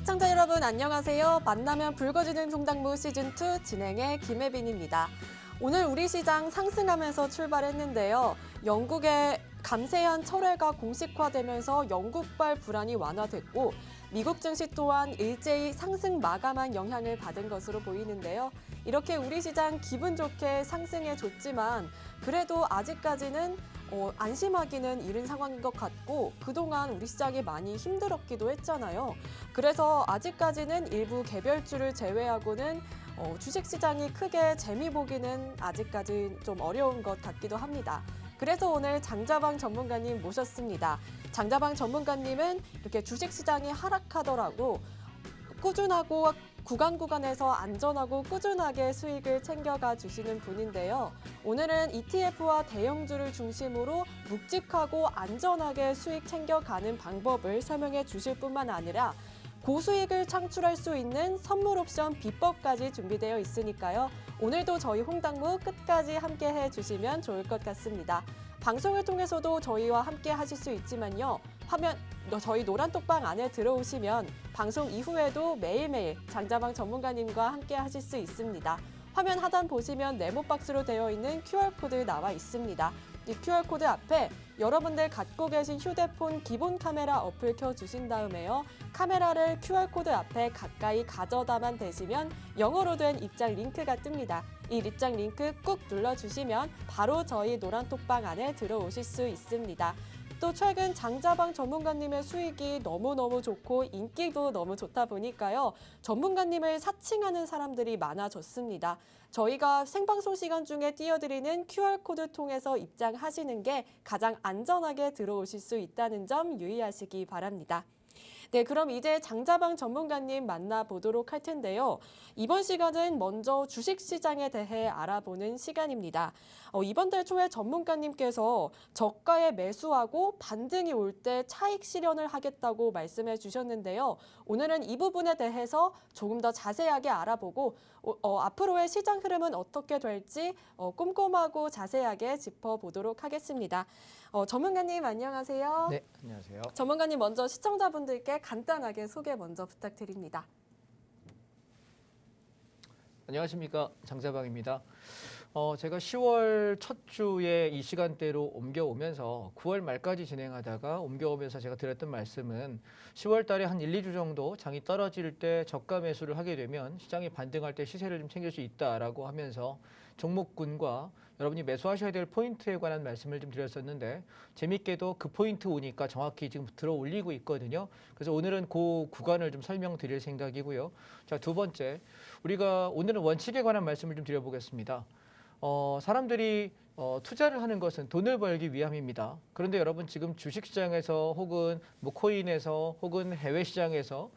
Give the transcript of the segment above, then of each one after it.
시청자 여러분 안녕하세요. 만나면 붉어지는 송당무 시즌2 진행의 김혜빈입니다. 오늘 우리 시장 상승하면서 출발했는데요. 영국의 감세한 철회가 공식화되면서 영국발 불안이 완화됐고 미국 증시 또한 일제히 상승 마감한 영향을 받은 것으로 보이는데요. 이렇게 우리 시장 기분 좋게 상승해줬지만 그래도 아직까지는 안심하기는 이른 상황인 것 같고 그동안 우리 시장이 많이 힘들었기도 했잖아요. 그래서 아직까지는 일부 개별주를 제외하고는 주식시장이 크게 재미 보기는 아직까지 좀 어려운 것 같기도 합니다. 그래서 오늘 장자방 전문가님 모셨습니다. 장자방 전문가님은 이렇게 주식시장이 하락하더라도 꾸준하고 구간에서 안전하고 꾸준하게 수익을 챙겨가 주시는 분인데요. 오늘은 ETF와 대형주를 중심으로 묵직하고 안전하게 수익 챙겨가는 방법을 설명해 주실 뿐만 아니라 고수익을 창출할 수 있는 선물 옵션 비법까지 준비되어 있으니까요. 오늘도 저희 홍당무 끝까지 함께해 주시면 좋을 것 같습니다. 방송을 통해서도 저희와 함께 하실 수 있지만요. 화면 저희 노란톡방 안에 들어오시면 방송 이후에도 매일매일 장자방 전문가님과 함께 하실 수 있습니다. 화면 하단 보시면 네모박스로 되어 있는 QR코드 나와 있습니다. 이 QR코드 앞에 여러분들 갖고 계신 휴대폰 기본 카메라 어플 켜주신 다음에요. 카메라를 QR코드 앞에 가까이 가져다만 대시면 영어로 된 입장 링크가 뜹니다. 이 입장 링크 꾹 눌러주시면 바로 저희 노란톡방 안에 들어오실 수 있습니다. 또 최근 장자방 전문가님의 수익이 너무너무 좋고 인기도 너무 좋다 보니까요. 전문가님을 사칭하는 사람들이 많아졌습니다. 저희가 생방송 시간 중에 띄워드리는 QR코드 통해서 입장하시는 게 가장 안전하게 들어오실 수 있다는 점 유의하시기 바랍니다. 네, 그럼 이제 장자방 전문가님 만나보도록 할 텐데요. 이번 시간은 먼저 주식시장에 대해 알아보는 시간입니다. 이번 달 초에 전문가님께서 저가에 매수하고 반등이 올 때 차익 실현을 하겠다고 말씀해 주셨는데요. 오늘은 이 부분에 대해서 조금 더 자세하게 알아보고 앞으로의 시장 흐름은 어떻게 될지 꼼꼼하고 자세하게 짚어보도록 하겠습니다. 전문가님 안녕하세요. 네, 안녕하세요. 전문가님 먼저 시청자분들께 간단하게 소개 먼저 부탁드립니다. 안녕하십니까, 장자방입니다. 제가 10월 첫 주에 이 시간대로 옮겨오면서 9월 말까지 진행하다가 옮겨오면서 제가 드렸던 말씀은 10월 달에 한 1, 2주 정도 장이 떨어질 때 저가 매수를 하게 되면 시장이 반등할 때 시세를 좀 챙길 수 있다라고 하면서 종목군과 여러분이 매수하셔야 될 포인트에 관한 말씀을 좀 드렸었는데 재밌게도 그 포인트 오니까 정확히 지금 들어 올리고 있거든요. 그래서 오늘은 그 구간을 좀 설명드릴 생각이고요. 자, 두 번째, 우리가 오늘은 원칙에 관한 말씀을 좀 드려보겠습니다. 사람들이 투자를 하는 것은 돈을 벌기 위함입니다. 그런데 여러분 지금 주식시장에서 혹은 뭐 코인에서 혹은 해외 시장에서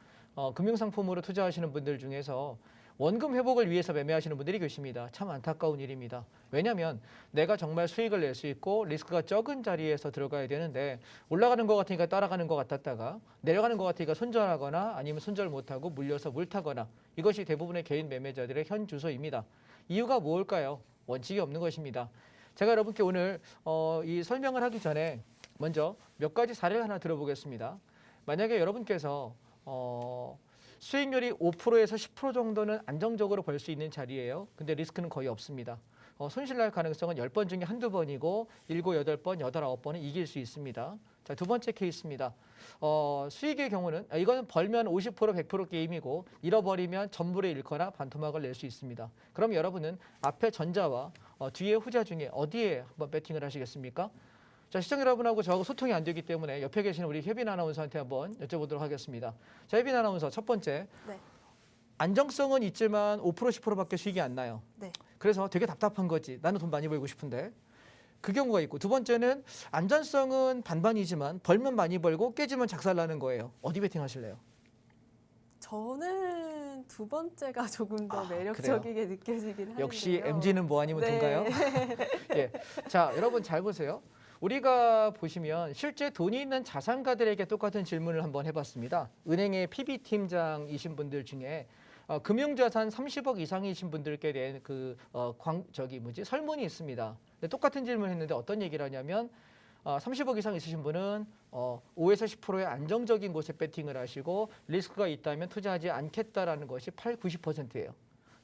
금융상품으로 투자하시는 분들 중에서 원금 회복을 위해서 매매하시는 분들이 계십니다. 참 안타까운 일입니다. 왜냐하면 내가 정말 수익을 낼 수 있고 리스크가 적은 자리에서 들어가야 되는데 올라가는 것 같으니까 따라가는 것 같았다가 내려가는 것 같으니까 손절하거나 아니면 손절 못하고 물려서 물타거나 이것이 대부분의 개인 매매자들의 현 주소입니다. 이유가 무엇일까요? 원칙이 없는 것입니다. 제가 여러분께 오늘 이 설명을 하기 전에 먼저 몇 가지 사례를 하나 들어보겠습니다. 만약에 여러분께서 수익률이 5%에서 10% 정도는 안정적으로 벌 수 있는 자리예요. 근데 리스크는 거의 없습니다. 손실 날 가능성은 10번 중에 한두 번이고 7, 8번, 8, 9번은 이길 수 있습니다. 자, 두 번째 케이스입니다. 수익의 경우는 이거는 벌면 50%, 100% 게임이고 잃어버리면 전부를 잃거나 반토막을 낼 수 있습니다. 그럼 여러분은 앞에 전자와 뒤에 후자 중에 어디에 한번 배팅을 하시겠습니까? 자, 시청자 여러분하고 저하고 소통이 안 되기 때문에 옆에 계시는 우리 혜빈 아나운서한테 한번 여쭤보도록 하겠습니다. 자, 혜빈 아나운서 첫 번째. 네. 안정성은 있지만 5%, 10%밖에 수익이 안 나요. 네. 그래서 되게 답답한 거지. 나는 돈 많이 벌고 싶은데. 그 경우가 있고 두 번째는 안전성은 반반이지만 벌면 많이 벌고 깨지면 작살나는 거예요. 어디 베팅 하실래요? 저는 두 번째가 조금 더 매력적이게 그래요? 느껴지긴 하는데요. 역시 MG는 뭐 아니면 네. 돈가요? 예. 자, 여러분 잘 보세요. 우리가 보시면 실제 돈이 있는 자산가들에게 똑같은 질문을 한번 해봤습니다. 은행의 PB팀장이신 분들 중에 금융자산 30억 이상이신 분들께 대한 설문이 있습니다. 똑같은 질문을 했는데 어떤 얘기를 하냐면 30억 이상 있으신 분은 5에서 10%의 안정적인 곳에 배팅을 하시고 리스크가 있다면 투자하지 않겠다라는 것이 90%예요.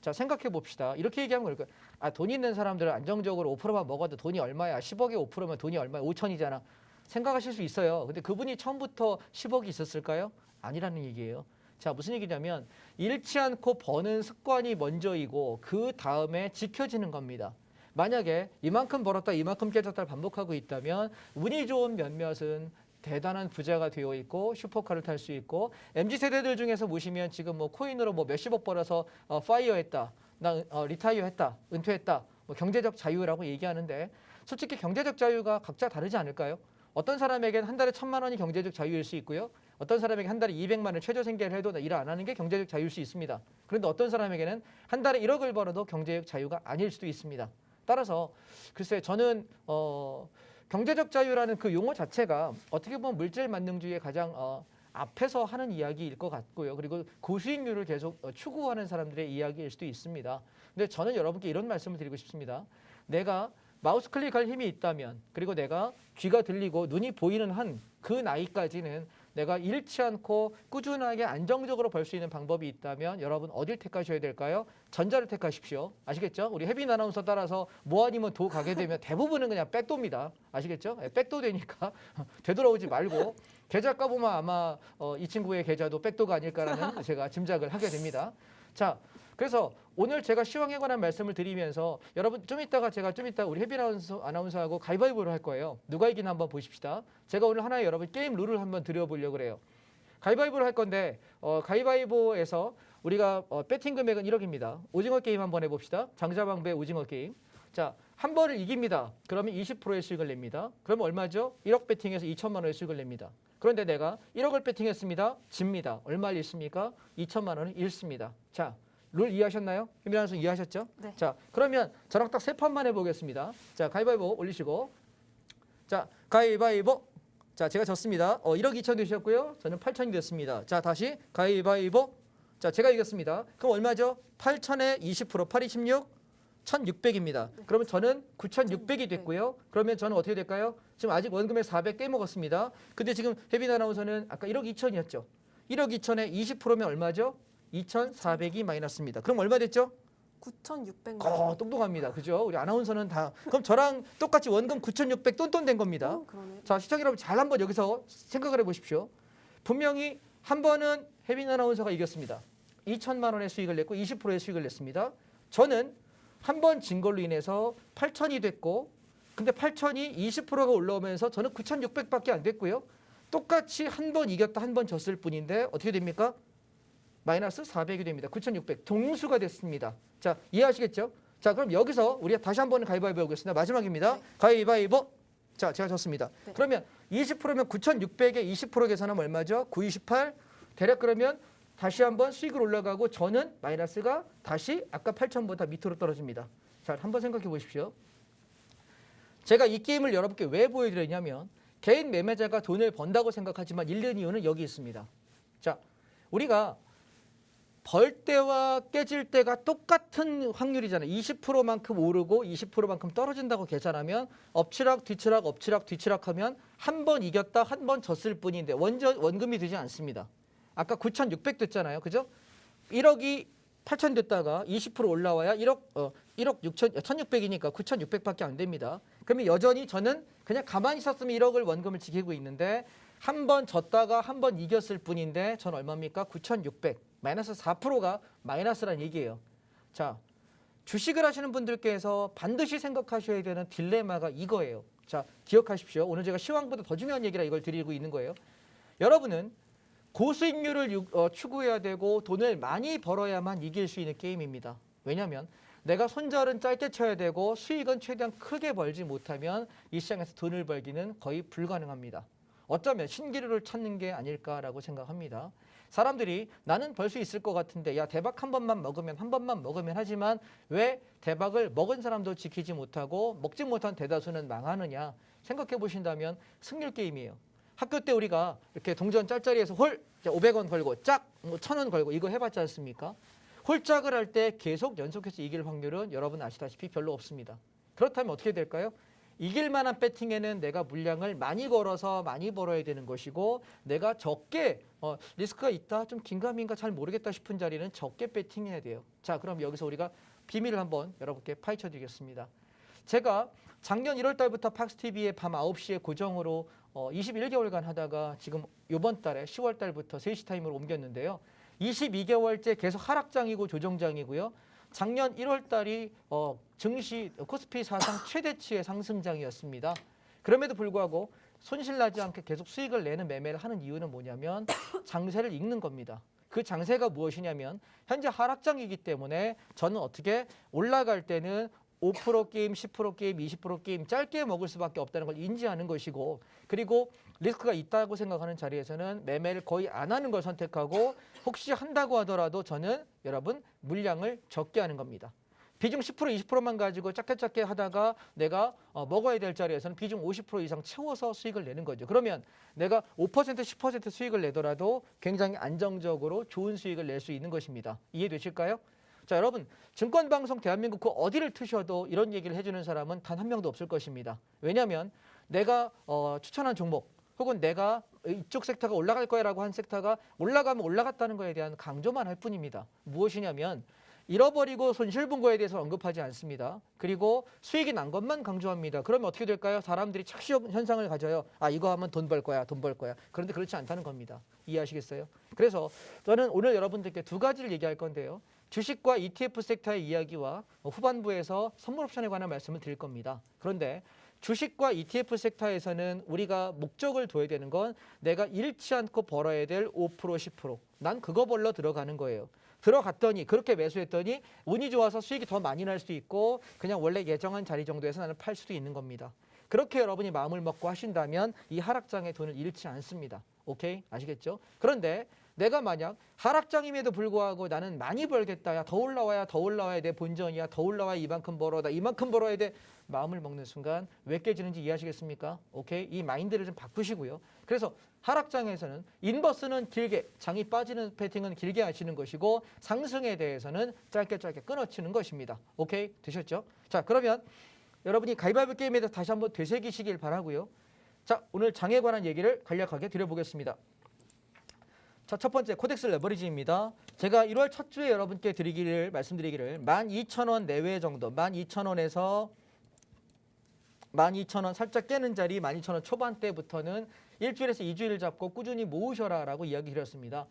자, 생각해 봅시다. 이렇게 얘기하면 그럴까요? 돈 있는 사람들은 안정적으로 5%만 먹어도 돈이 얼마야? 10억에 5%면 돈이 얼마야? 5천이잖아. 생각하실 수 있어요. 근데 그분이 처음부터 10억이 있었을까요? 아니라는 얘기예요. 자, 무슨 얘기냐면 잃지 않고 버는 습관이 먼저이고 그 다음에 지켜지는 겁니다. 만약에 이만큼 벌었다 이만큼 깨졌다를 반복하고 있다면 운이 좋은 몇몇은 대단한 부자가 되어 있고 슈퍼카를 탈 수 있고 MZ세대들 중에서 보시면 지금 뭐 코인으로 뭐 몇십억 벌어서 파이어했다, 나 리타이어했다, 은퇴했다, 뭐 경제적 자유라고 얘기하는데 솔직히 경제적 자유가 각자 다르지 않을까요? 어떤 사람에게는 한 달에 1,000만 원이 경제적 자유일 수 있고요. 어떤 사람에게 한 달에 200만 원 최저 생계를 해도 일 안 하는 게 경제적 자유일 수 있습니다. 그런데 어떤 사람에게는 한 달에 1억을 벌어도 경제적 자유가 아닐 수도 있습니다. 따라서 글쎄 저는 경제적 자유라는 그 용어 자체가 어떻게 보면 물질 만능주의의 가장 앞에서 하는 이야기일 것 같고요. 그리고 고수익률을 계속 추구하는 사람들의 이야기일 수도 있습니다. 근데 저는 여러분께 이런 말씀을 드리고 싶습니다. 내가 마우스 클릭할 힘이 있다면 그리고 내가 귀가 들리고 눈이 보이는 한 그 나이까지는 내가 잃지 않고 꾸준하게 안정적으로 벌 수 있는 방법이 있다면 여러분 어딜 택하셔야 될까요? 전자를 택하십시오. 아시겠죠? 우리 혜빈 아나운서 따라서 뭐 아니면 도 가게 되면 대부분은 그냥 백도입니다. 아시겠죠? 백도 되니까 되돌아오지 말고 계좌 까보면 아마 이 친구의 계좌도 백도가 아닐까라는 제가 짐작을 하게 됩니다. 자, 그래서 오늘 제가 시황에 관한 말씀을 드리면서 여러분 좀 이따 우리 혜빈 아나운서하고 가위바위보를 할 거예요. 누가 이기나 한번 보십시다. 제가 오늘 하나의 여러분 게임 룰을 한번 드려보려고 그래요. 가위바위보를 할 건데 가위바위보에서 우리가 배팅 금액은 1억입니다. 오징어 게임 한번 해봅시다. 장자방배 오징어 게임. 자, 한 번을 이깁니다. 그러면 20%의 수익을 냅니다. 그러면 얼마죠? 1억 배팅해서 2천만 원의 수익을 냅니다. 그런데 내가 1억을 배팅했습니다. 집니다. 얼마를 잃습니까? 2천만 원을 잃습니다. 자, 룰 이해하셨나요? 혜민 아나운서 이해하셨죠? 네. 자, 그러면 저랑 딱 세 판만 해보겠습니다. 자, 가위바위보 올리시고. 자, 가위바위보. 자, 제가 졌습니다. 1억 2천 되셨고요. 저는 8천이 됐습니다. 자, 다시 가위바위보. 자, 제가 이겼습니다. 그럼 얼마죠? 8천에 20%, 8, 26, 1,600입니다. 네. 그러면 저는 9,600이 됐고요. 그러면 저는 어떻게 될까요? 지금 아직 원금에 400 깨먹었습니다. 근데 지금 혜빈 아나운서는 아까 1억 2천이었죠. 1억 2천에 20%면 얼마죠? 2,400이 마이너스입니다. 그럼 얼마 됐죠? 9,600만. 똑똑합니다. 그죠? 우리 아나운서는 다. 그럼 저랑 똑같이 원금 9,600 똔똔 된 겁니다. 그러네. 자, 시청자 여러분 잘 한번 여기서 생각을 해보십시오. 분명히 한 번은 혜빈 아나운서가 이겼습니다. 2천만 원의 수익을 냈고 20%의 수익을 냈습니다. 저는 한 번 진 걸로 인해서 8천이 됐고 근데 8천이 20%가 올라오면서 저는 9,600밖에 안 됐고요. 똑같이 한 번 이겼다 한 번 졌을 뿐인데 어떻게 됩니까? 마이너스 400이 됩니다. 9,600 동수가 됐습니다. 자, 이해하시겠죠? 자, 그럼 여기서 우리가 다시 한번 가위바위보 해보겠습니다. 마지막입니다. 네. 가위바위보. 자, 제가 졌습니다. 네. 그러면 20%면 9,600에 20% 계산하면 얼마죠? 928. 대략 그러면 다시 한번 수익을 올라가고 저는 마이너스가 다시 아까 8,000보다 밑으로 떨어집니다. 자, 한번 생각해 보십시오. 제가 이 게임을 여러분께 왜 보여드리냐면 개인 매매자가 돈을 번다고 생각하지만 잃는 이유는 여기 있습니다. 자, 우리가 벌 때와 깨질 때가 똑같은 확률이잖아요. 20%만큼 오르고 20%만큼 떨어진다고 계산하면 엎치락 뒤치락 엎치락 뒤치락 하면 한 번 이겼다 한 번 졌을 뿐인데 원금이 되지 않습니다. 아까 9,600 됐잖아요. 그죠? 1억이 8천 됐다가 20% 올라와야 1억 6천 1,600이니까 9,600밖에 안 됩니다. 그러면 여전히 저는 그냥 가만히 있었으면 1억을 원금을 지키고 있는데 한 번 졌다가 한 번 이겼을 뿐인데 전 얼마입니까? 9,600. 마이너스 4%가 마이너스란 얘기예요. 자, 주식을 하시는 분들께서 반드시 생각하셔야 되는 딜레마가 이거예요. 자, 기억하십시오. 오늘 제가 시황보다 더 중요한 얘기라 이걸 드리고 있는 거예요. 여러분은 고수익률을 추구해야 되고 돈을 많이 벌어야만 이길 수 있는 게임입니다. 왜냐하면 내가 손절은 짧게 쳐야 되고 수익은 최대한 크게 벌지 못하면 이 시장에서 돈을 벌기는 거의 불가능합니다. 어쩌면 신기루를 찾는 게 아닐까라고 생각합니다. 사람들이 나는 벌 수 있을 것 같은데 야 대박 한 번만 먹으면 하지만 왜 대박을 먹은 사람도 지키지 못하고 먹지 못한 대다수는 망하느냐 생각해 보신다면 승률 게임이에요. 학교 때 우리가 이렇게 동전 짤짜리에서 홀 500원 걸고 짝 1,000원 걸고 이거 해봤지 않습니까? 홀짝을 할 때 계속 연속해서 이길 확률은 여러분 아시다시피 별로 없습니다. 그렇다면 어떻게 될까요? 이길 만한 배팅에는 내가 물량을 많이 걸어서 많이 벌어야 되는 것이고 내가 적게 리스크가 있다, 좀 긴가민가 잘 모르겠다 싶은 자리는 적게 배팅해야 돼요. 자, 그럼 여기서 우리가 비밀을 한번 여러분께 파헤쳐 드리겠습니다. 제가 작년 1월 달부터 팍스TV에 밤 9시에 고정으로 21개월간 하다가 지금 이번 달에 10월 달부터 3시 타임으로 옮겼는데요. 22개월째 계속 하락장이고 조정장이고요. 작년 1월 달이 증시 코스피 사상 최대치의 상승장이었습니다. 그럼에도 불구하고 손실나지 않게 계속 수익을 내는 매매를 하는 이유는 뭐냐면 장세를 읽는 겁니다. 그 장세가 무엇이냐면 현재 하락장이기 때문에 저는 어떻게 올라갈 때는 5% 게임, 10% 게임, 20% 게임 짧게 먹을 수밖에 없다는 걸 인지하는 것이고, 그리고 리스크가 있다고 생각하는 자리에서는 매매를 거의 안 하는 걸 선택하고 혹시 한다고 하더라도 저는 여러분 물량을 적게 하는 겁니다. 비중 10%, 20%만 가지고 작게 하다가 내가 먹어야 될 자리에서는 비중 50% 이상 채워서 수익을 내는 거죠. 그러면 내가 5%, 10% 수익을 내더라도 굉장히 안정적으로 좋은 수익을 낼 수 있는 것입니다. 이해되실까요? 자, 여러분, 증권방송 대한민국 그 어디를 트셔도 이런 얘기를 해주는 사람은 단 한 명도 없을 것입니다. 왜냐하면 내가 추천한 종목 혹은 내가 이쪽 섹터가 올라갈 거야라고 한 섹터가 올라가면 올라갔다는 거에 대한 강조만 할 뿐입니다. 무엇이냐면 잃어버리고 손실 본 거에 대해서 언급하지 않습니다. 그리고 수익이 난 것만 강조합니다. 그러면 어떻게 될까요? 사람들이 착시 현상을 가져요. 아, 이거 하면 돈 벌 거야, 돈 벌 거야. 그런데 그렇지 않다는 겁니다. 이해하시겠어요? 그래서 저는 오늘 여러분들께 두 가지를 얘기할 건데요. 주식과 ETF 섹터의 이야기와 후반부에서 선물 옵션에 관한 말씀을 드릴 겁니다. 그런데 주식과 ETF 섹터에서는 우리가 목적을 둬야 되는 건 내가 잃지 않고 벌어야 될 5%, 10%. 난 그거 벌러 들어가는 거예요. 들어갔더니 그렇게 매수했더니 운이 좋아서 수익이 더 많이 날 수도 있고 그냥 원래 예정한 자리 정도에서 나는 팔 수도 있는 겁니다. 그렇게 여러분이 마음을 먹고 하신다면 이 하락장에 돈을 잃지 않습니다. 오케이? 아시겠죠? 그런데 내가 만약 하락장임에도 불구하고 나는 많이 벌겠다. 야, 더 올라와야 내 본전이야. 더 올라와야 이만큼 벌어. 나 이만큼 벌어야 돼. 마음을 먹는 순간 왜 깨지는지 이해하시겠습니까? 오케이? 이 마인드를 좀 바꾸시고요. 그래서 하락장에서는 인버스는 길게, 장이 빠지는 패팅은 길게 하시는 것이고 상승에 대해서는 짧게 끊어치는 것입니다. 오케이? 되셨죠? 자, 그러면 여러분이 가위바위보 게임에 대해서 다시 한번 되새기시길 바라고요. 자, 오늘 장에 관한 얘기를 간략하게 드려보겠습니다. 자, 첫 번째 코덱스 레버리지입니다. 제가 1월 첫 주에 여러분께 말씀드리기를 12,000원 내외 정도, 12,000원에서 12,000원 살짝 깨는 자리 12,000원 초반대부터는 일주일에서 2주일 잡고 꾸준히 모으셔라라고 이야기 드렸습니다.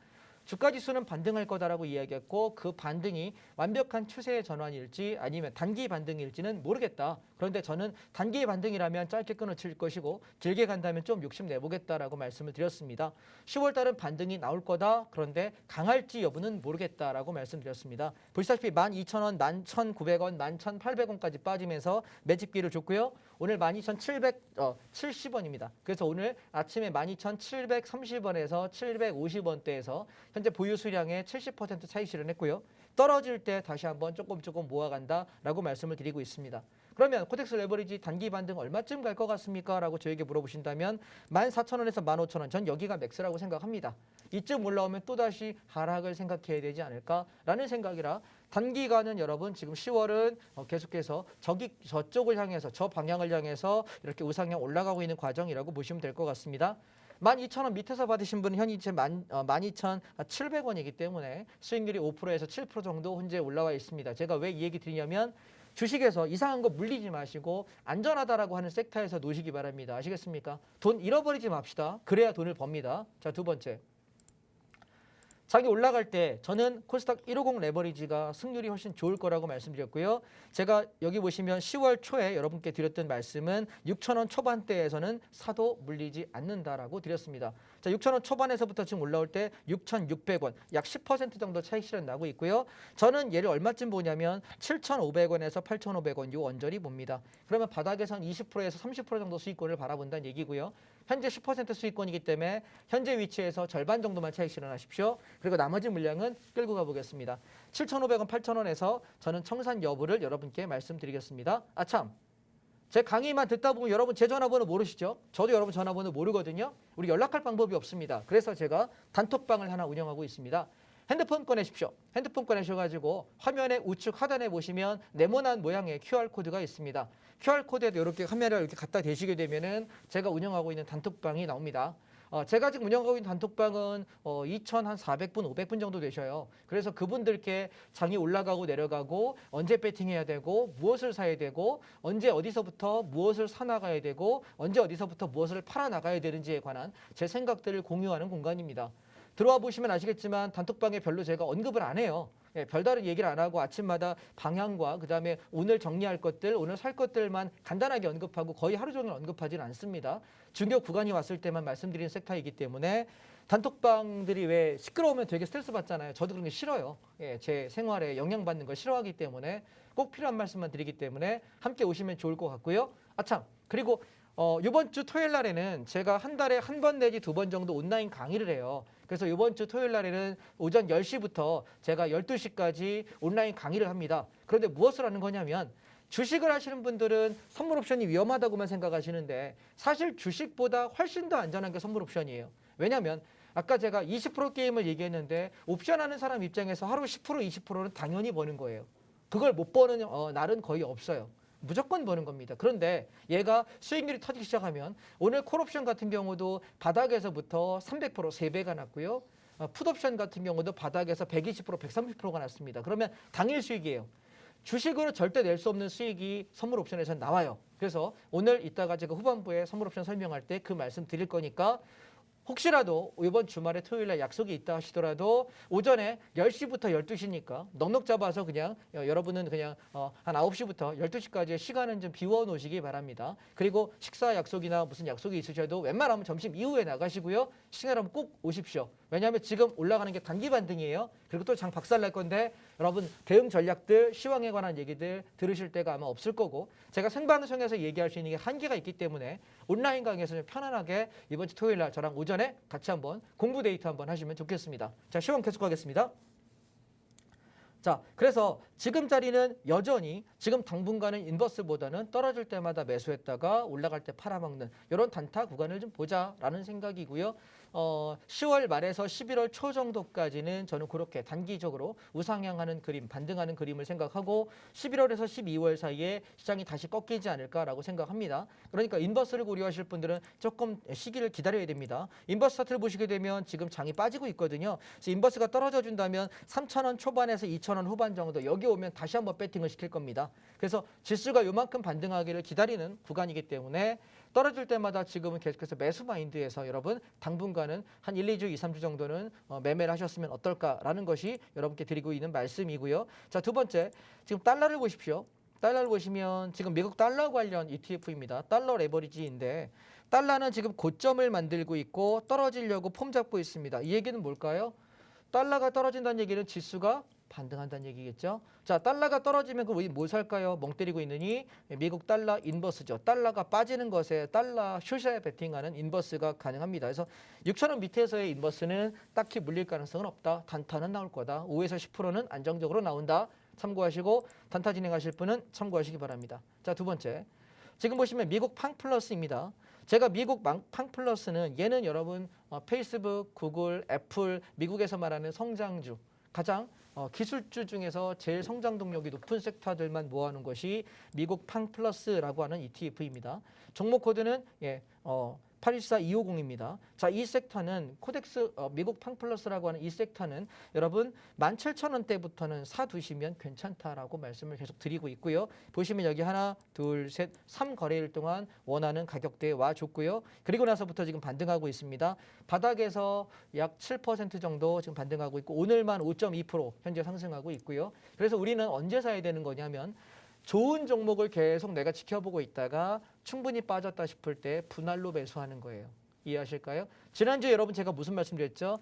주가지수는 반등할 거다라고 이야기했고 그 반등이 완벽한 추세의 전환일지 아니면 단기 반등일지는 모르겠다. 그런데 저는 단기 반등이라면 짧게 끊어칠 것이고 길게 간다면 좀 욕심내보겠다라고 말씀을 드렸습니다. 10월 달은 반등이 나올 거다. 그런데 강할지 여부는 모르겠다라고 말씀드렸습니다. 보시다시피 12,000원, 11,900원, 11,800원까지 빠지면서 매집기를 줬고요. 오늘 12,770원입니다. 그래서 오늘 아침에 12,730원에서 750원대에서 현재 보유 수량의 70% 차익 실현했고요. 떨어질 때 다시 한번 조금 모아간다라고 말씀을 드리고 있습니다. 그러면 코덱스 레버리지 단기 반등 얼마쯤 갈 것 같습니까? 라고 저에게 물어보신다면 14,000원에서 15,000원 전 여기가 맥스라고 생각합니다. 이쯤 올라오면 또다시 하락을 생각해야 되지 않을까라는 생각이라 단기간은 여러분 지금 10월은 계속해서 저쪽을 향해서 저 방향을 향해서 이렇게 우상향 올라가고 있는 과정이라고 보시면 될 것 같습니다. 12,000원 밑에서 받으신 분은 현재 12,700원이기 때문에 수익률이 5%에서 7% 정도 현재 올라와 있습니다. 제가 왜 이 얘기 드리냐면 주식에서 이상한 거 물리지 마시고 안전하다라고 하는 섹터에서 놓으시기 바랍니다. 아시겠습니까? 돈 잃어버리지 맙시다. 그래야 돈을 법니다. 자, 두 번째. 장이 올라갈 때 저는 코스닥 150 레버리지가 승률이 훨씬 좋을 거라고 말씀드렸고요. 제가 여기 보시면 10월 초에 여러분께 드렸던 말씀은 6,000원 초반대에서는 사도 물리지 않는다라고 드렸습니다. 자, 6,000원 초반에서부터 지금 올라올 때 6,600원, 약 10% 정도 차익 실현 나고 있고요. 저는 얘를 얼마쯤 보냐면 7,500원에서 8,500원 요 언저리 봅니다. 그러면 바닥에선 20%에서 30% 정도 수익권을 바라본다는 얘기고요. 현재 10% 수익권이기 때문에 현재 위치에서 절반 정도만 차익 실현하십시오. 그리고 나머지 물량은 끌고 가보겠습니다. 7,500원, 8,000원에서 저는 청산 여부를 여러분께 말씀드리겠습니다. 아참, 제 강의만 듣다 보면 여러분 제 전화번호 모르시죠? 저도 여러분 전화번호 모르거든요. 우리 연락할 방법이 없습니다. 그래서 제가 단톡방을 하나 운영하고 있습니다. 핸드폰 꺼내십시오. 핸드폰 꺼내셔가지고 화면의 우측 하단에 보시면 네모난 모양의 QR코드가 있습니다. QR코드에도 이렇게 카메라를 이렇게 갖다 대시게 되면은 제가 운영하고 있는 단톡방이 나옵니다. 제가 지금 운영하고 있는 단톡방은 2,400분, 500분 정도 되셔요. 그래서 그분들께 장이 올라가고 내려가고 언제 배팅해야 되고 무엇을 사야 되고 언제 어디서부터 무엇을 사나가야 되고 언제 어디서부터 무엇을 팔아나가야 되는지에 관한 제 생각들을 공유하는 공간입니다. 들어와 보시면 아시겠지만 단톡방에 별로 제가 언급을 안 해요. 예, 별다른 얘기를 안 하고 아침마다 방향과 그다음에 오늘 정리할 것들, 오늘 살 것들만 간단하게 언급하고 거의 하루 종일 언급하지는 않습니다. 중요 구간이 왔을 때만 말씀드리는 섹터이기 때문에 단톡방들이 왜 시끄러우면 되게 스트레스 받잖아요. 저도 그런 게 싫어요. 예, 제 생활에 영향받는 걸 싫어하기 때문에 꼭 필요한 말씀만 드리기 때문에 함께 오시면 좋을 것 같고요. 아참, 그리고 이번 주 토요일 날에는 제가 한 달에 한 번 내지 두 번 정도 온라인 강의를 해요. 그래서 이번 주 토요일 날에는 오전 10시부터 제가 12시까지 온라인 강의를 합니다. 그런데 무엇을 하는 거냐면 주식을 하시는 분들은 선물 옵션이 위험하다고만 생각하시는데 사실 주식보다 훨씬 더 안전한 게 선물 옵션이에요. 왜냐하면 아까 제가 20% 게임을 얘기했는데 옵션 하는 사람 입장에서 하루 10% 20%는 당연히 버는 거예요. 그걸 못 버는 날은 거의 없어요. 무조건 버는 겁니다. 그런데 얘가 수익률이 터지기 시작하면 오늘 콜옵션 같은 경우도 바닥에서부터 300% 3배가 났고요. 풋옵션 같은 경우도 바닥에서 120% 130%가 났습니다. 그러면 당일 수익이에요. 주식으로 절대 낼 수 없는 수익이 선물 옵션에서 나와요. 그래서 오늘 이따가 제가 후반부에 선물 옵션 설명할 때 그 말씀 드릴 거니까 혹시라도 이번 주말에 토요일에 약속이 있다 하시더라도 오전에 10시부터 12시니까 넉넉 잡아서 그냥 여러분은 그냥 한 9시부터 12시까지의 시간은 좀 비워 놓으시기 바랍니다. 그리고 식사 약속이나 무슨 약속이 있으셔도 웬만하면 점심 이후에 나가시고요. 시간하면 꼭 오십시오. 왜냐하면 지금 올라가는 게 단기 반등이에요. 그리고 또 장 박살 날 건데 여러분 대응 전략들, 시황에 관한 얘기들 들으실 때가 아마 없을 거고 제가 생방송에서 얘기할 수 있는 게 한계가 있기 때문에 온라인 강의에서 좀 편안하게 이번 주 토요일 날 저랑 오전에 같이 한번 공부 데이트 한번 하시면 좋겠습니다. 자, 시황 계속하겠습니다. 자, 그래서 지금 자리는 여전히 지금 당분간은 인버스보다는 떨어질 때마다 매수했다가 올라갈 때 팔아먹는 이런 단타 구간을 좀 보자라는 생각이고요. 10월 말에서 11월 초 정도까지는 저는 그렇게 단기적으로 우상향하는 그림, 반등하는 그림을 생각하고 11월에서 12월 사이에 시장이 다시 꺾이지 않을까라고 생각합니다. 그러니까 인버스를 고려하실 분들은 조금 시기를 기다려야 됩니다. 인버스 차트를 보시게 되면 지금 장이 빠지고 있거든요. 그래서 인버스가 떨어져 준다면 3,000원 초반에서 2,000원 후반 정도 여기 오면 다시 한번 배팅을 시킬 겁니다. 그래서 지수가 요만큼 반등하기를 기다리는 구간이기 때문에 떨어질 때마다 지금은 계속해서 매수 마인드에서 여러분 당분간은 한 1, 2주, 2, 3주 정도는 매매를 하셨으면 어떨까라는 것이 여러분께 드리고 있는 말씀이고요. 자, 두 번째, 지금 달러를 보십시오. 달러를 보시면 지금 미국 달러 관련 ETF입니다. 달러 레버리지인데 달러는 지금 고점을 만들고 있고 떨어지려고 폼 잡고 있습니다. 이 얘기는 뭘까요? 달러가 떨어진다는 얘기는 지수가 반등한다는 얘기겠죠. 자, 달러가 떨어지면 그럼 우리 뭘 살까요? 멍 때리고 있느니 미국 달러 인버스죠. 달러가 빠지는 것에 달러 숏에 베팅하는 인버스가 가능합니다. 그래서 6,000원 밑에서의 인버스는 딱히 물릴 가능성은 없다. 단타는 나올 거다. 5에서 10%는 안정적으로 나온다. 참고하시고 단타 진행하실 분은 참고하시기 바랍니다. 자, 두 번째. 지금 보시면 미국 팡플러스입니다. 제가 미국 팡플러스는 얘는 여러분 페이스북, 구글, 애플, 미국에서 말하는 성장주 가장 기술주 중에서 제일 성장 동력이 높은 섹터들만 모아놓은 것이 미국 팡플러스라고 하는 ETF입니다. 종목 코드는 824250입니다. 자, 이 섹터는 코덱스 미국 팡플러스라고 하는 이 섹터는 여러분 17,000원대부터는 사두시면 괜찮다라고 말씀을 계속 드리고 있고요. 보시면 여기 하나, 둘, 셋, 3거래일 동안 원하는 가격대에 와줬고요. 그리고 나서부터 지금 반등하고 있습니다. 바닥에서 약 7% 정도 지금 반등하고 있고 오늘만 5.2% 현재 상승하고 있고요. 그래서 우리는 언제 사야 되는 거냐면 좋은 종목을 계속 내가 지켜보고 있다가 충분히 빠졌다 싶을 때 분할로 매수하는 거예요. 이해하실까요? 지난주에 여러분 제가 무슨 말씀드렸죠?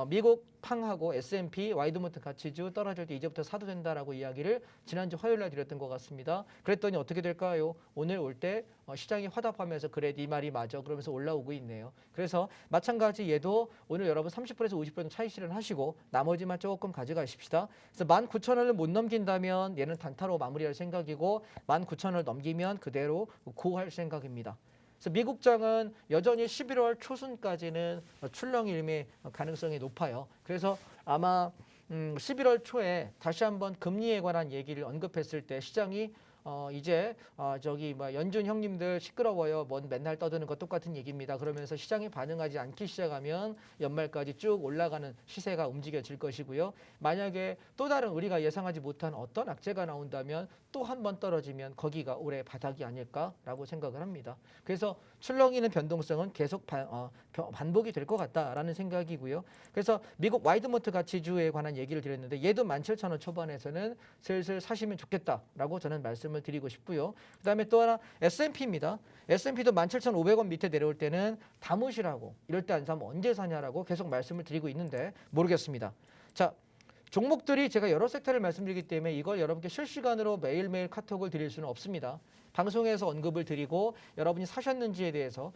미국 팡하고 S&P 와이드모트 가치주 떨어질 때 이제부터 사도 된다라고 이야기를 지난주 화요일 날 드렸던 것 같습니다. 그랬더니 어떻게 될까요? 오늘 올 때 시장이 화답하면서 그래 네 말이 맞아 그러면서 올라오고 있네요. 그래서 마찬가지 얘도 오늘 여러분 30%에서 50% 차익 실현하시고 나머지만 조금 가져가십시다. 그래서 19,000원을 못 넘긴다면 얘는 단타로 마무리할 생각이고 19,000원을 넘기면 그대로 고할 생각입니다. 그래서 미국장은 여전히 11월 초순까지는 출렁 일미 가능성이 높아요. 그래서 아마 11월 초에 다시 한번 금리에 관한 얘기를 언급했을 때 시장이 이제 저기 뭐 연준 형님들 시끄러워요. 뭔 맨날 떠드는 거 똑같은 얘기입니다. 그러면서 시장이 반응하지 않기 시작하면 연말까지 쭉 올라가는 시세가 움직여질 것이고요. 만약에 또 다른 우리가 예상하지 못한 어떤 악재가 나온다면 또 한 번 떨어지면 거기가 올해 바닥이 아닐까라고 생각을 합니다. 그래서 출렁이는 변동성은 계속 반복이 될 것 같다라는 생각이고요. 그래서 미국 와이드모트 가치주에 관한 얘기를 드렸는데 얘도 17,000원 초반에서는 슬슬 사시면 좋겠다라고 저는 말씀을 드리고 싶고요. 그다음에 또 하나 S&P입니다. S&P도 17,500원 밑에 내려올 때는 담으시라고 이럴 때 안 사면 언제 사냐라고 계속 말씀을 드리고 있는데 모르겠습니다. 자, 종목들이 제가 여러 섹터를 말씀드리기 때문에 이걸 여러분께 실시간으로 매일매일 카톡을 드릴 수는 없습니다. 방송에서 언급을 드리고 여러분이 사셨는지에 대해서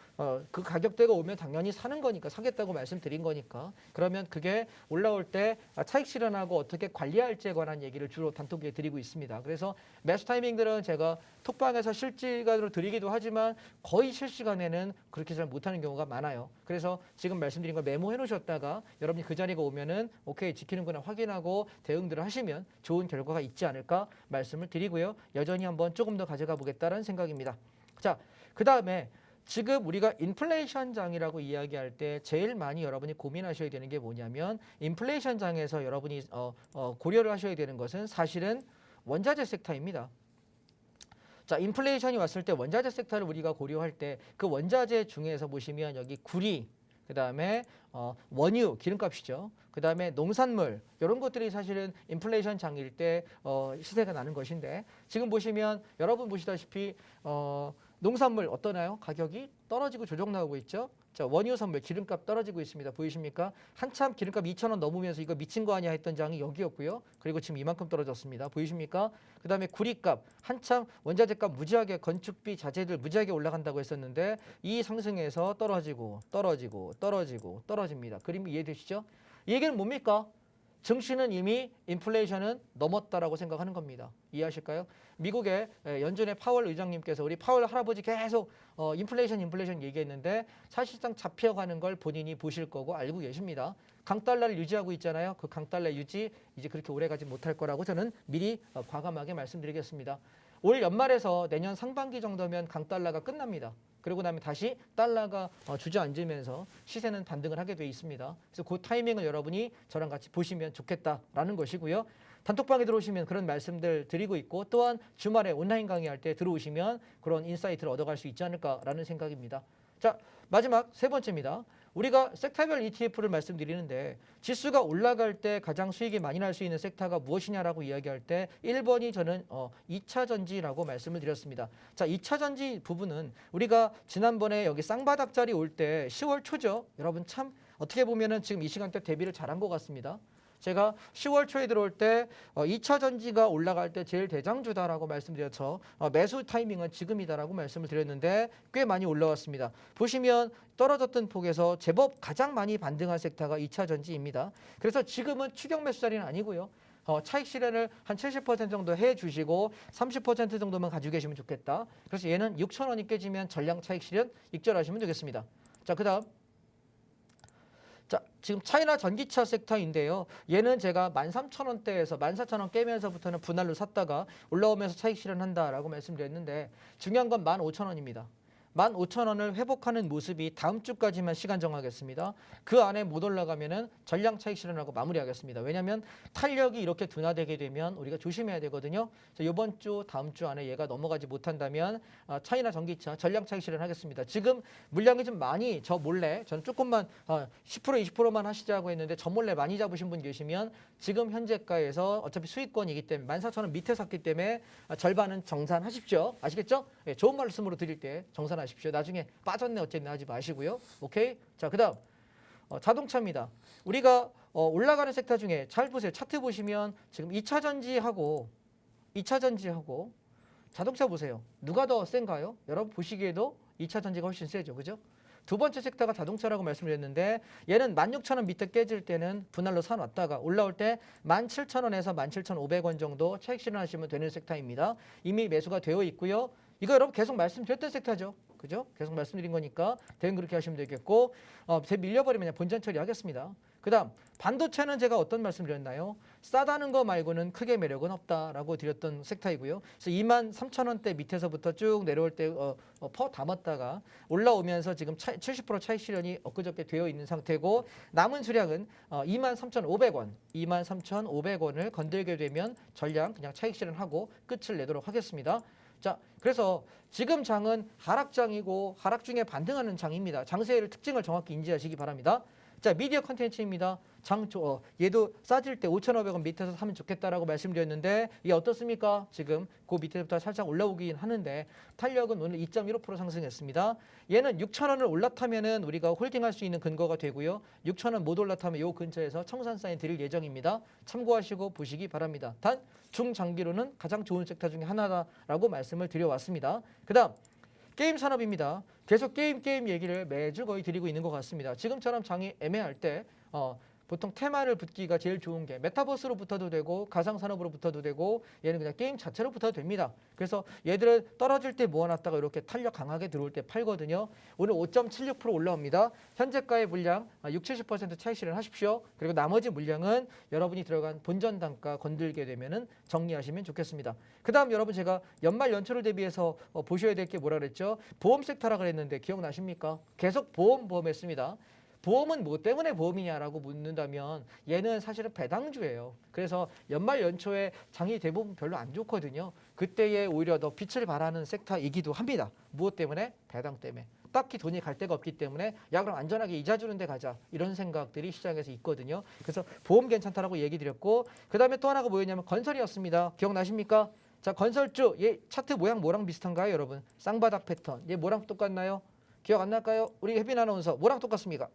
그 가격대가 오면 당연히 사는 거니까 사겠다고 말씀드린 거니까 그러면 그게 올라올 때 차익 실현하고 어떻게 관리할지에 관한 얘기를 주로 단톡에 드리고 있습니다. 그래서 매수 타이밍들은 제가 톡방에서 실시간으로 드리기도 하지만 거의 실시간에는 그렇게 잘 못하는 경우가 많아요. 그래서 지금 말씀드린 걸 메모해 놓으셨다가 여러분이 그 자리가 오면은 오케이 지키는구나 확인하고 대응들을 하시면 좋은 결과가 있지 않을까 말씀을 드리고요. 여전히 한번 조금 더 가져가 보겠다는 생각입니다. 자, 그 다음에 지금 우리가 인플레이션장이라고 이야기할 때 제일 많이 여러분이 고민하셔야 되는 게 뭐냐면 인플레이션장에서 여러분이 고려를 하셔야 되는 것은 사실은 원자재 섹터입니다. 자, 인플레이션이 왔을 때 원자재 섹터를 우리가 고려할 때 그 원자재 중에서 보시면 여기 구리, 그다음에 원유, 기름값이죠. 그다음에 농산물 이런 것들이 사실은 인플레이션 장일 때 시세가 나는 것인데 지금 보시면 여러분 보시다시피 농산물 어떠나요? 가격이 떨어지고 조정 나오고 있죠. 자, 원유 선물 기름값 떨어지고 있습니다. 보이십니까? 한참 기름값 2,000원 넘으면서 이거 미친 거 아니야 했던 장이 여기였고요. 그리고 지금 이만큼 떨어졌습니다. 보이십니까? 그다음에 구리값 한참 원자재값 무지하게 건축비 자재들 무지하게 올라간다고 했었는데 이 상승에서 떨어집니다. 그림 이해되시죠? 이 얘기는 뭡니까? 증시는 이미 인플레이션은 넘었다라고 생각하는 겁니다. 이해하실까요? 미국의 연준의 파월 의장님께서 우리 파월 할아버지 계속 인플레이션 얘기했는데 사실상 잡혀가는 걸 본인이 보실 거고 알고 계십니다. 강달러를 유지하고 있잖아요. 그 강달러 유지 이제 그렇게 오래가지 못할 거라고 저는 미리 과감하게 말씀드리겠습니다. 올 연말에서 내년 상반기 정도면 강달러가 끝납니다. 그러고 나면 다시 달러가 주저앉으면서 시세는 반등을 하게 돼 있습니다. 그래서 그 타이밍을 여러분이 저랑 같이 보시면 좋겠다라는 것이고요. 단톡방에 들어오시면 그런 말씀들 드리고 있고 또한 주말에 온라인 강의할 때 들어오시면 그런 인사이트를 얻어갈 수 있지 않을까라는 생각입니다. 자, 마지막 세 번째입니다. 우리가 섹터별 ETF를 말씀드리는데 지수가 올라갈 때 가장 수익이 많이 날 수 있는 섹터가 무엇이냐라고 이야기할 때 1번이 저는 2차 전지라고 말씀을 드렸습니다. 자, 2차 전지 부분은 우리가 지난번에 여기 쌍바닥짜리 올 때 10월 초죠. 여러분 참 어떻게 보면은 지금 이 시간대 대비를 잘한 것 같습니다. 제가 10월 초에 들어올 때 2차 전지가 올라갈 때 제일 대장주다라고 말씀드렸죠. 매수 타이밍은 지금이다라고 말씀을 드렸는데 꽤 많이 올라왔습니다. 보시면 떨어졌던 폭에서 제법 가장 많이 반등한 섹터가 2차 전지입니다. 그래서 지금은 추격 매수 자리는 아니고요. 차익 실현을 한 70% 정도 해주시고 30% 정도만 가지고 계시면 좋겠다. 그래서 얘는 6,000원이 깨지면 전량 차익 실현 익절하시면 되겠습니다. 자, 그 다음. 자, 지금 차이나 전기차 섹터인데요. 얘는 제가 13,000원대에서 14,000원 깨면서부터는 분할로 샀다가 올라오면서 차익 실현한다라고 말씀드렸는데 중요한 건 15,000원입니다. 15,000원을 회복하는 모습이 다음 주까지만 시간 정하겠습니다. 그 안에 못 올라가면은 전량 차익 실현하고 마무리하겠습니다. 왜냐하면 탄력이 이렇게 둔화되게 되면 우리가 조심해야 되거든요. 이번 주, 다음 주 안에 얘가 넘어가지 못한다면 차이나 전기차 전량 차익 실현하겠습니다. 지금 물량이 좀 많이 저 몰래 저는 조금만 10% 20%만 하시자고 했는데 저 몰래 많이 잡으신 분 계시면 지금 현재가에서 어차피 수익권이기 때문에 14,000원 밑에 샀기 때문에 절반은 정산하십시오. 아시겠죠? 예, 좋은 말씀으로 드릴 때 정산하십시오. 나중에 빠졌네 어쨌네 하지 마시고요. 오케이? 자, 그다음 자동차입니다. 우리가 올라가는 섹터 중에 잘 보세요. 차트 보시면 지금 2차 전지하고 자동차 보세요. 누가 더 센가요? 여러분 보시기에도 2차 전지가 훨씬 세죠. 그죠? 두 번째 섹터가 자동차라고 말씀드렸는데 얘는 16,000원 밑에 깨질 때는 분할로 사놨다가 올라올 때 17,000원에서 17,500원 정도 차익 실현하시면 되는 섹터입니다. 이미 매수가 되어 있고요. 이거 여러분 계속 말씀드렸던 섹터죠. 그죠? 계속 말씀드린 거니까 대응 그렇게 하시면 되겠고 밀려버리면 그냥 본전 처리하겠습니다. 그다음 반도체는 제가 어떤 말씀 드렸나요? 싸다는 거 말고는 크게 매력은 없다라고 드렸던 섹터이고요. 그래서 23,000원대 밑에서부터 쭉 내려올 때 퍼 담았다가 올라오면서 지금 70% 차익 실현이 엊그저께 되어 있는 상태고 남은 수량은 23,500원, 23,500원을 건들게 되면 전량 그냥 차익 실현하고 끝을 내도록 하겠습니다. 자, 그래서 지금 장은 하락장이고 하락 중에 반등하는 장입니다. 장세의 특징을 정확히 인지하시기 바랍니다. 자, 미디어 컨텐츠입니다. 얘도 싸질 때 5,500원 밑에서 사면 좋겠다라고 말씀드렸는데 이게 어떻습니까? 지금 그 밑에부터 살짝 올라오긴 하는데 탄력은 오늘 2.15% 상승했습니다. 얘는 6,000원을 올라타면은 우리가 홀딩할 수 있는 근거가 되고요. 6,000원 못 올라타면 요 근처에서 청산 사인 드릴 예정입니다. 참고하시고 보시기 바랍니다. 단 중장기로는 가장 좋은 섹터 중에 하나다라고 말씀을 드려왔습니다. 그다음 게임 산업입니다. 계속 게임 얘기를 매주 거의 드리고 있는 것 같습니다. 지금처럼 장이 애매할 때 보통 테마를 붙기가 제일 좋은 게 메타버스로 붙어도 되고 가상산업으로 붙어도 되고 얘는 그냥 게임 자체로 붙어도 됩니다. 그래서 얘들을 떨어질 때 모아놨다가 이렇게 탄력 강하게 들어올 때 팔거든요. 오늘 5.76% 올라옵니다. 현재가의 물량 60-70% 차익 실현하십시오. 그리고 나머지 물량은 여러분이 들어간 본전 단가 건들게 되면은 정리하시면 좋겠습니다. 그 다음 여러분 제가 연말 연초를 대비해서 보셔야 될 게 뭐라 그랬죠? 보험 섹터라 그랬는데 기억나십니까? 계속 보험했습니다. 보험은 뭐 때문에 보험이냐라고 묻는다면 얘는 사실은 배당주예요. 그래서 연말 연초에 장이 대부분 별로 안 좋거든요. 그때에 오히려 더 빛을 발하는 섹터이기도 합니다. 무엇 때문에? 배당 때문에. 딱히 돈이 갈 데가 없기 때문에 야 그럼 안전하게 이자 주는 데 가자 이런 생각들이 시장에서 있거든요. 그래서 보험 괜찮다라고 얘기 드렸고 그 다음에 또 하나가 뭐였냐면 건설이었습니다. 기억나십니까? 자, 건설주 얘 차트 모양 뭐랑 비슷한가요 여러분? 쌍바닥 패턴 얘 뭐랑 똑같나요? 기억 안 날까요? 우리 혜빈 아나운서 뭐랑 똑같습니까?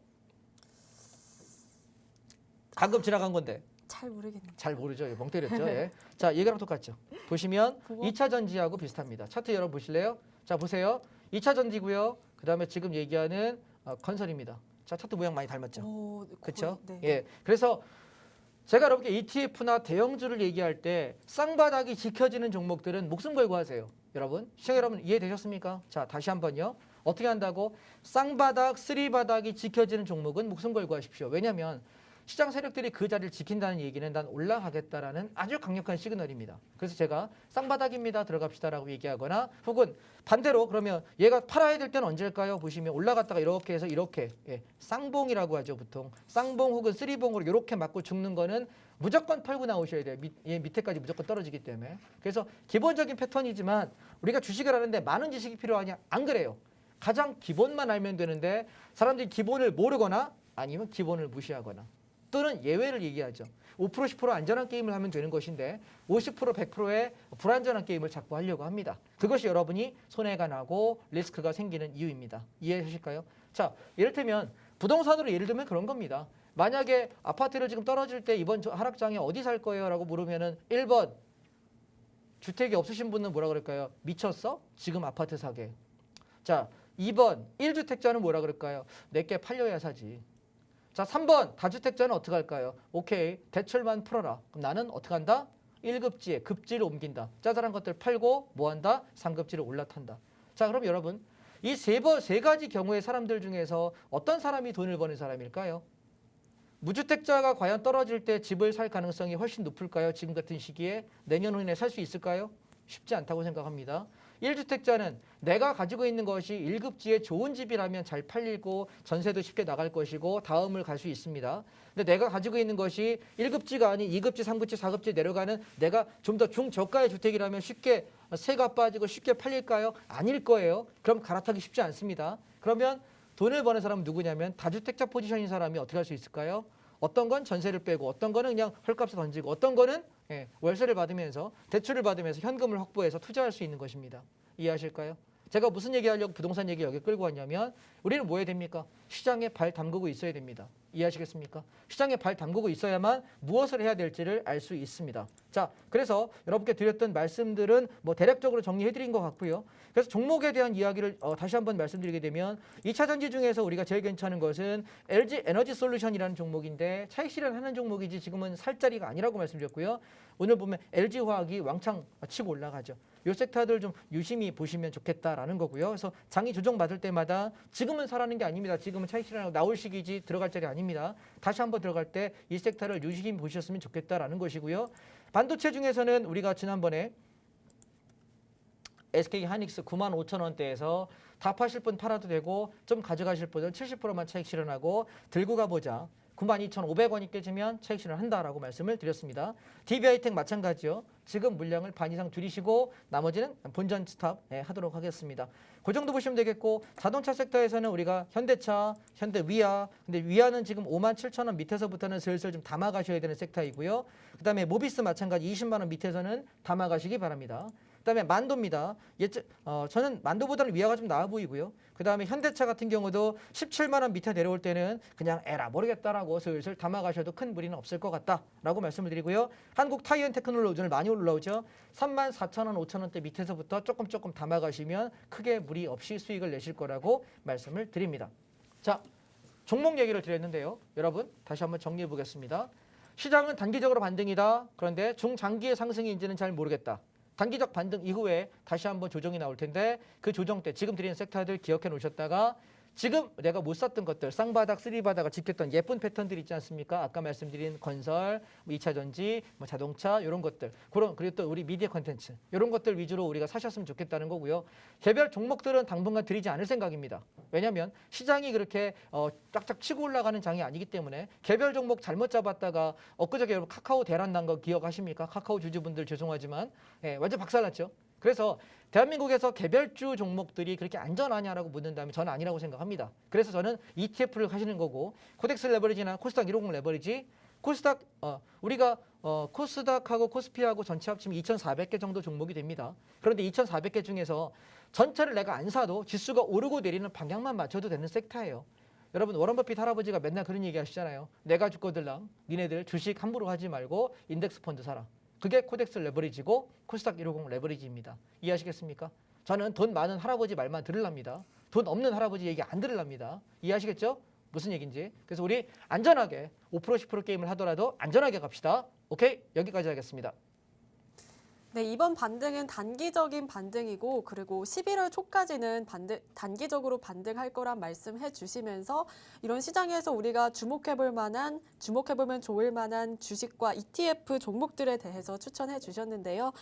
방금 지나간 건데. 잘 모르겠네요. 잘 모르죠. 멍 때렸죠. 예. 자, 얘랑 똑같죠. 보시면 보고? 2차 전지하고 비슷합니다. 차트 여러분 보실래요? 자, 보세요. 2차 전지고요. 그다음에 지금 얘기하는 건설입니다. 자, 차트 모양 많이 닮았죠. 그렇죠? 네. 예. 그래서 제가 여러분께 ETF나 대형주를 얘기할 때 쌍바닥이 지켜지는 종목들은 목숨 걸고 하세요. 여러분, 시청자 여러분 이해되셨습니까? 자, 다시 한번요. 어떻게 한다고? 쌍바닥, 쓰리바닥이 지켜지는 종목은 목숨 걸고 하십시오. 왜냐하면 시장 세력들이 그 자리를 지킨다는 얘기는 난 올라가겠다라는 아주 강력한 시그널입니다. 그래서 제가 쌍바닥입니다. 들어갑시다라고 얘기하거나 혹은 반대로 그러면 얘가 팔아야 될 때는 언제일까요? 보시면 올라갔다가 이렇게 해서 이렇게 쌍봉이라고 하죠. 보통 쌍봉 혹은 쓰리봉으로 이렇게 맞고 죽는 거는 무조건 팔고 나오셔야 돼요. 밑에까지 무조건 떨어지기 때문에. 그래서 기본적인 패턴이지만 우리가 주식을 하는데 많은 지식이 필요하냐? 안 그래요. 가장 기본만 알면 되는데 사람들이 기본을 모르거나 아니면 기본을 무시하거나 또는 예외를 얘기하죠. 5% 10% 안전한 게임을 하면 되는 것인데 50% 100%의 불안전한 게임을 자꾸 하려고 합니다. 그것이 여러분이 손해가 나고 리스크가 생기는 이유입니다. 이해하실까요? 자, 이를테면 부동산으로 예를 들면 그런 겁니다. 만약에 아파트를 지금 떨어질 때 이번 하락장에 어디 살 거예요? 라고 물으면은 1번 주택이 없으신 분은 뭐라 그럴까요? 미쳤어? 지금 아파트 사게. 자, 2번 1주택자는 뭐라 그럴까요? 내게 팔려야 사지. 자, 3번 다주택자는 어떻게 할까요? 오케이, 대출만 풀어라. 그럼 나는 어떻게 한다? 1급지에 급지를 옮긴다. 짜잘한 것들 팔고 뭐 한다? 상급지를 올라탄다. 자, 그럼 여러분 이 세 가지 경우의 사람들 중에서 어떤 사람이 돈을 버는 사람일까요? 무주택자가 과연 떨어질 때 집을 살 가능성이 훨씬 높을까요? 지금 같은 시기에 내년 후에 살 수 있을까요? 쉽지 않다고 생각합니다. 1주택자는 내가 가지고 있는 것이 1급지에 좋은 집이라면 잘 팔리고 전세도 쉽게 나갈 것이고 다음을 갈 수 있습니다. 근데 내가 가지고 있는 것이 1급지가 아닌 2급지, 3급지, 4급지 내려가는 내가 좀 더 중저가의 주택이라면 쉽게 세가 빠지고 쉽게 팔릴까요? 아닐 거예요. 그럼 갈아타기 쉽지 않습니다. 그러면 돈을 버는 사람은 누구냐면 다주택자 포지션인 사람이 어떻게 할 수 있을까요? 어떤 건 전세를 빼고 어떤 거는 그냥 헐값에 던지고 어떤 거는 월세를 받으면서 대출을 받으면서 현금을 확보해서 투자할 수 있는 것입니다. 이해하실까요? 제가 무슨 얘기하려고 부동산 얘기 여기 끌고 왔냐면 우리는 뭐 해야 됩니까? 시장에 발 담그고 있어야 됩니다. 이해하시겠습니까? 시장에 발 담그고 있어야만 무엇을 해야 될지를 알 수 있습니다. 자, 그래서 여러분께 드렸던 말씀들은 뭐 대략적으로 정리해드린 것 같고요. 그래서 종목에 대한 이야기를 다시 한번 말씀드리게 되면 2차 전지 중에서 우리가 제일 괜찮은 것은 LG 에너지 솔루션이라는 종목인데 차익 실현하는 종목이지 지금은 살 자리가 아니라고 말씀드렸고요. 오늘 보면 LG 화학이 왕창 치고 올라가죠. 이 섹터들 좀 유심히 보시면 좋겠다라는 거고요. 그래서 장이 조정받을 때마다 지금은 사라는 게 아닙니다. 지금은 차익 실현하고 나올 시기지 들어갈 자리 아닙니다. 다시 한번 들어갈 때 이 섹터를 유심히 보셨으면 좋겠다라는 것이고요. 반도체 중에서는 우리가 지난번에 SK 하이닉스 95,000원대에서 다 파실 분 팔아도 되고 좀 가져가실 분은 70%만 차익 실현하고 들고 가보자. 92,500원이 깨지면 차익 실현한다라고 말씀을 드렸습니다. DB하이텍 마찬가지요. 지금 물량을 반 이상 줄이시고 나머지는 본전 스탑 하도록 하겠습니다. 그 정도 보시면 되겠고 자동차 섹터에서는 우리가 현대차, 현대위아 근데 위아는 지금 57,000원 밑에서부터는 슬슬 좀 담아가셔야 되는 섹터이고요. 그다음에 모비스 마찬가지 20만 원 밑에서는 담아가시기 바랍니다. 그다음에 만도입니다. 저는 만도보다는 위아가 좀 나아 보이고요. 그다음에 현대차 같은 경우도 17만 원 밑에 내려올 때는 그냥 에라 모르겠다라고 슬슬 담아가셔도 큰 무리는 없을 것 같다라고 말씀을 드리고요. 한국 타이언 테크놀로지 오늘 많이 올라오죠. 34,000원, 5,000원대 밑에서부터 조금 담아가시면 크게 무리 없이 수익을 내실 거라고 말씀을 드립니다. 자, 종목 얘기를 드렸는데요. 여러분 다시 한번 정리해 보겠습니다. 시장은 단기적으로 반등이다. 그런데 중장기의 상승인지는 잘 모르겠다. 단기적 반등 이후에 다시 한번 조정이 나올 텐데 그 조정 때 지금 드리는 섹터들 기억해 놓으셨다가 지금 내가 못 샀던 것들 쌍바닥, 쓰리바닥을 지켰던 예쁜 패턴들 있지 않습니까? 아까 말씀드린 건설, 2차 전지, 자동차 이런 것들 그리고 또 우리 미디어 콘텐츠 이런 것들 위주로 우리가 사셨으면 좋겠다는 거고요. 개별 종목들은 당분간 드리지 않을 생각입니다. 왜냐하면 시장이 그렇게 쫙쫙 치고 올라가는 장이 아니기 때문에 개별 종목 잘못 잡았다가 엊그저께 여러분 카카오 대란 난 거 기억하십니까? 카카오 주주분들 죄송하지만 완전 박살났죠. 그래서 대한민국에서 개별주 종목들이 그렇게 안전하냐라고 묻는다면 저는 아니라고 생각합니다. 그래서 저는 ETF를 하시는 거고 코덱스 레버리지나 코스닥 150 레버리지 코스닥 우리가 코스닥하고 코스피하고 전체 합치면 2,400개 정도 종목이 됩니다. 그런데 2,400개 중에서 전체를 내가 안 사도 지수가 오르고 내리는 방향만 맞춰도 되는 섹터예요. 여러분 워런 버핏 할아버지가 맨날 그런 얘기 하시잖아요. 내가 죽거들랑 니네들 주식 함부로 하지 말고 인덱스 펀드 사라. 그게 코덱스 레버리지고 코스닥 150 레버리지입니다. 이해하시겠습니까? 저는 돈 많은 할아버지 말만 들으랍니다. 돈 없는 할아버지 얘기 안 들으랍니다. 이해하시겠죠? 무슨 얘기인지. 그래서 우리 안전하게 5% 10% 게임을 하더라도 안전하게 갑시다. 오케이? 여기까지 하겠습니다. 네, 이번 반등은 단기적인 반등이고 그리고 11월 초까지는 단기적으로 반등할 거란 말씀해 주시면서 이런 시장에서 우리가 주목해보면 좋을 만한 주식과 ETF 종목들에 대해서 추천해 주셨는데요.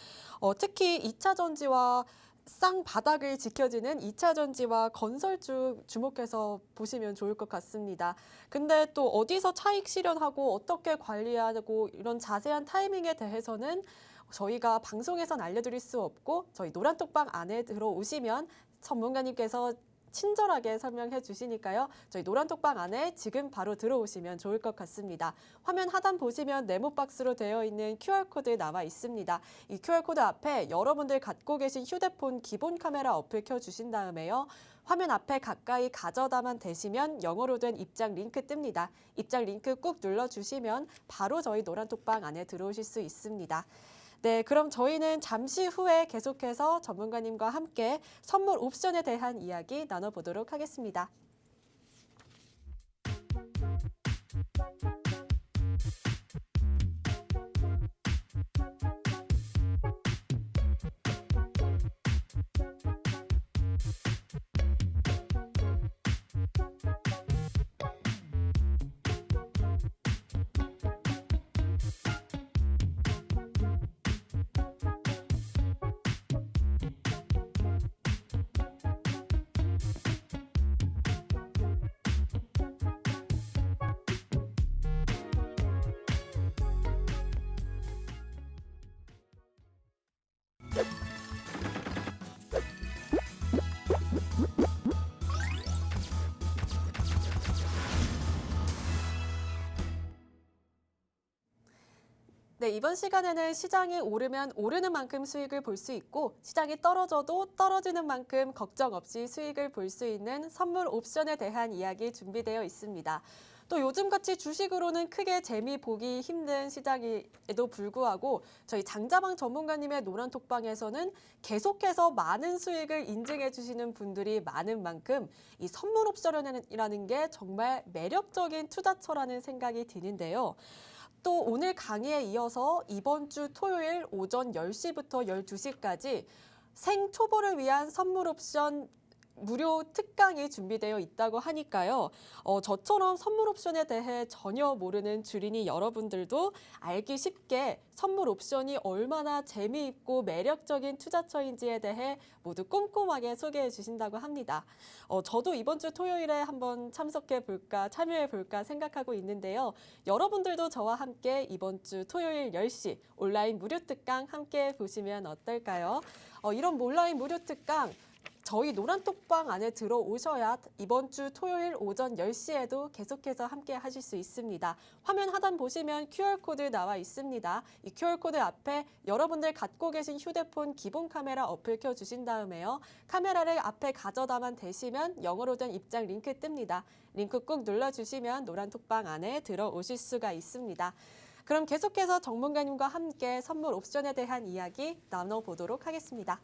특히 2차 전지와 쌍바닥을 지켜지는 2차 전지와 건설주 주목해서 보시면 좋을 것 같습니다. 근데 또 어디서 차익 실현하고 어떻게 관리하고 이런 자세한 타이밍에 대해서는 저희가 방송에선 알려드릴 수 없고 저희 노란톡방 안에 들어오시면 전문가님께서 친절하게 설명해 주시니까요. 저희 노란톡방 안에 지금 바로 들어오시면 좋을 것 같습니다. 화면 하단 보시면 네모박스로 되어 있는 QR코드 나와 있습니다. 이 QR코드 앞에 여러분들 갖고 계신 휴대폰 기본 카메라 어플 켜주신 다음에요. 화면 앞에 가까이 가져다만 대시면 영어로 된 입장 링크 뜹니다. 입장 링크 꾹 눌러주시면 바로 저희 노란톡방 안에 들어오실 수 있습니다. 네, 그럼 저희는 잠시 후에 계속해서 전문가님과 함께 선물 옵션에 대한 이야기 나눠보도록 하겠습니다. 네, 이번 시간에는 시장이 오르면 오르는 만큼 수익을 볼 수 있고 시장이 떨어져도 떨어지는 만큼 걱정 없이 수익을 볼 수 있는 선물 옵션에 대한 이야기 준비되어 있습니다. 또 요즘같이 주식으로는 크게 재미 보기 힘든 시장에도 불구하고 저희 장자방 전문가님의 노란톡방에서는 계속해서 많은 수익을 인증해 주시는 분들이 많은 만큼 이 선물 옵션이라는 게 정말 매력적인 투자처라는 생각이 드는데요. 또 오늘 강의에 이어서 이번 주 토요일 오전 10시부터 12시까지 생초보를 위한 선물 옵션 무료 특강이 준비되어 있다고 하니까요. 저처럼 선물 옵션에 대해 전혀 모르는 주린이 여러분들도 알기 쉽게 선물 옵션이 얼마나 재미있고 매력적인 투자처인지에 대해 모두 꼼꼼하게 소개해 주신다고 합니다. 저도 이번 주 토요일에 한번 참여해 볼까 생각하고 있는데요. 여러분들도 저와 함께 이번 주 토요일 10시 온라인 무료 특강 함께 보시면 어떨까요? 이런 온라인 무료 특강 저희 노란톡방 안에 들어오셔야 이번 주 토요일 오전 10시에도 계속해서 함께 하실 수 있습니다. 화면 하단 보시면 QR코드 나와 있습니다. 이 QR코드 앞에 여러분들 갖고 계신 휴대폰 기본 카메라 어플 켜주신 다음에요. 카메라를 앞에 가져다만 대시면 영어로 된 입장 링크 뜹니다. 링크 꾹 눌러주시면 노란톡방 안에 들어오실 수가 있습니다. 그럼 계속해서 전문가님과 함께 선물 옵션에 대한 이야기 나눠보도록 하겠습니다.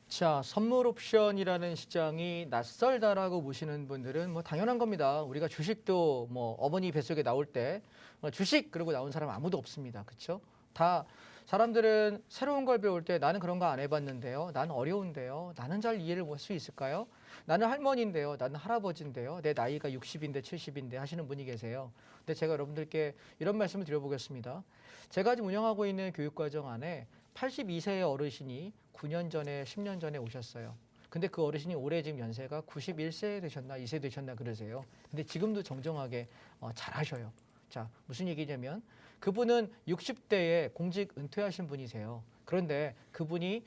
자, 선물 옵션이라는 시장이 낯설다라고 보시는 분들은 뭐 당연한 겁니다. 우리가 주식도 뭐 어머니 뱃속에 나올 때 주식 그러고 나온 사람 아무도 없습니다. 그렇죠? 다 사람들은 새로운 걸 배울 때 나는 그런 거 안 해봤는데요. 나는 어려운데요. 나는 잘 이해를 할 수 있을까요? 나는 할머니인데요. 나는 할아버지인데요. 내 나이가 60인데 70인데 하시는 분이 계세요. 근데 제가 여러분들께 이런 말씀을 드려보겠습니다. 제가 지금 운영하고 있는 교육과정 안에 82세의 어르신이 9년 전에 10년 전에 오셨어요. 근데 그 어르신이 올해 지금 연세가 91세 되셨나 2세 되셨나 그러세요. 근데 지금도 정정하게 잘하셔요. 자, 무슨 얘기냐면 그분은 60대에 공직 은퇴하신 분이세요. 그런데 그분이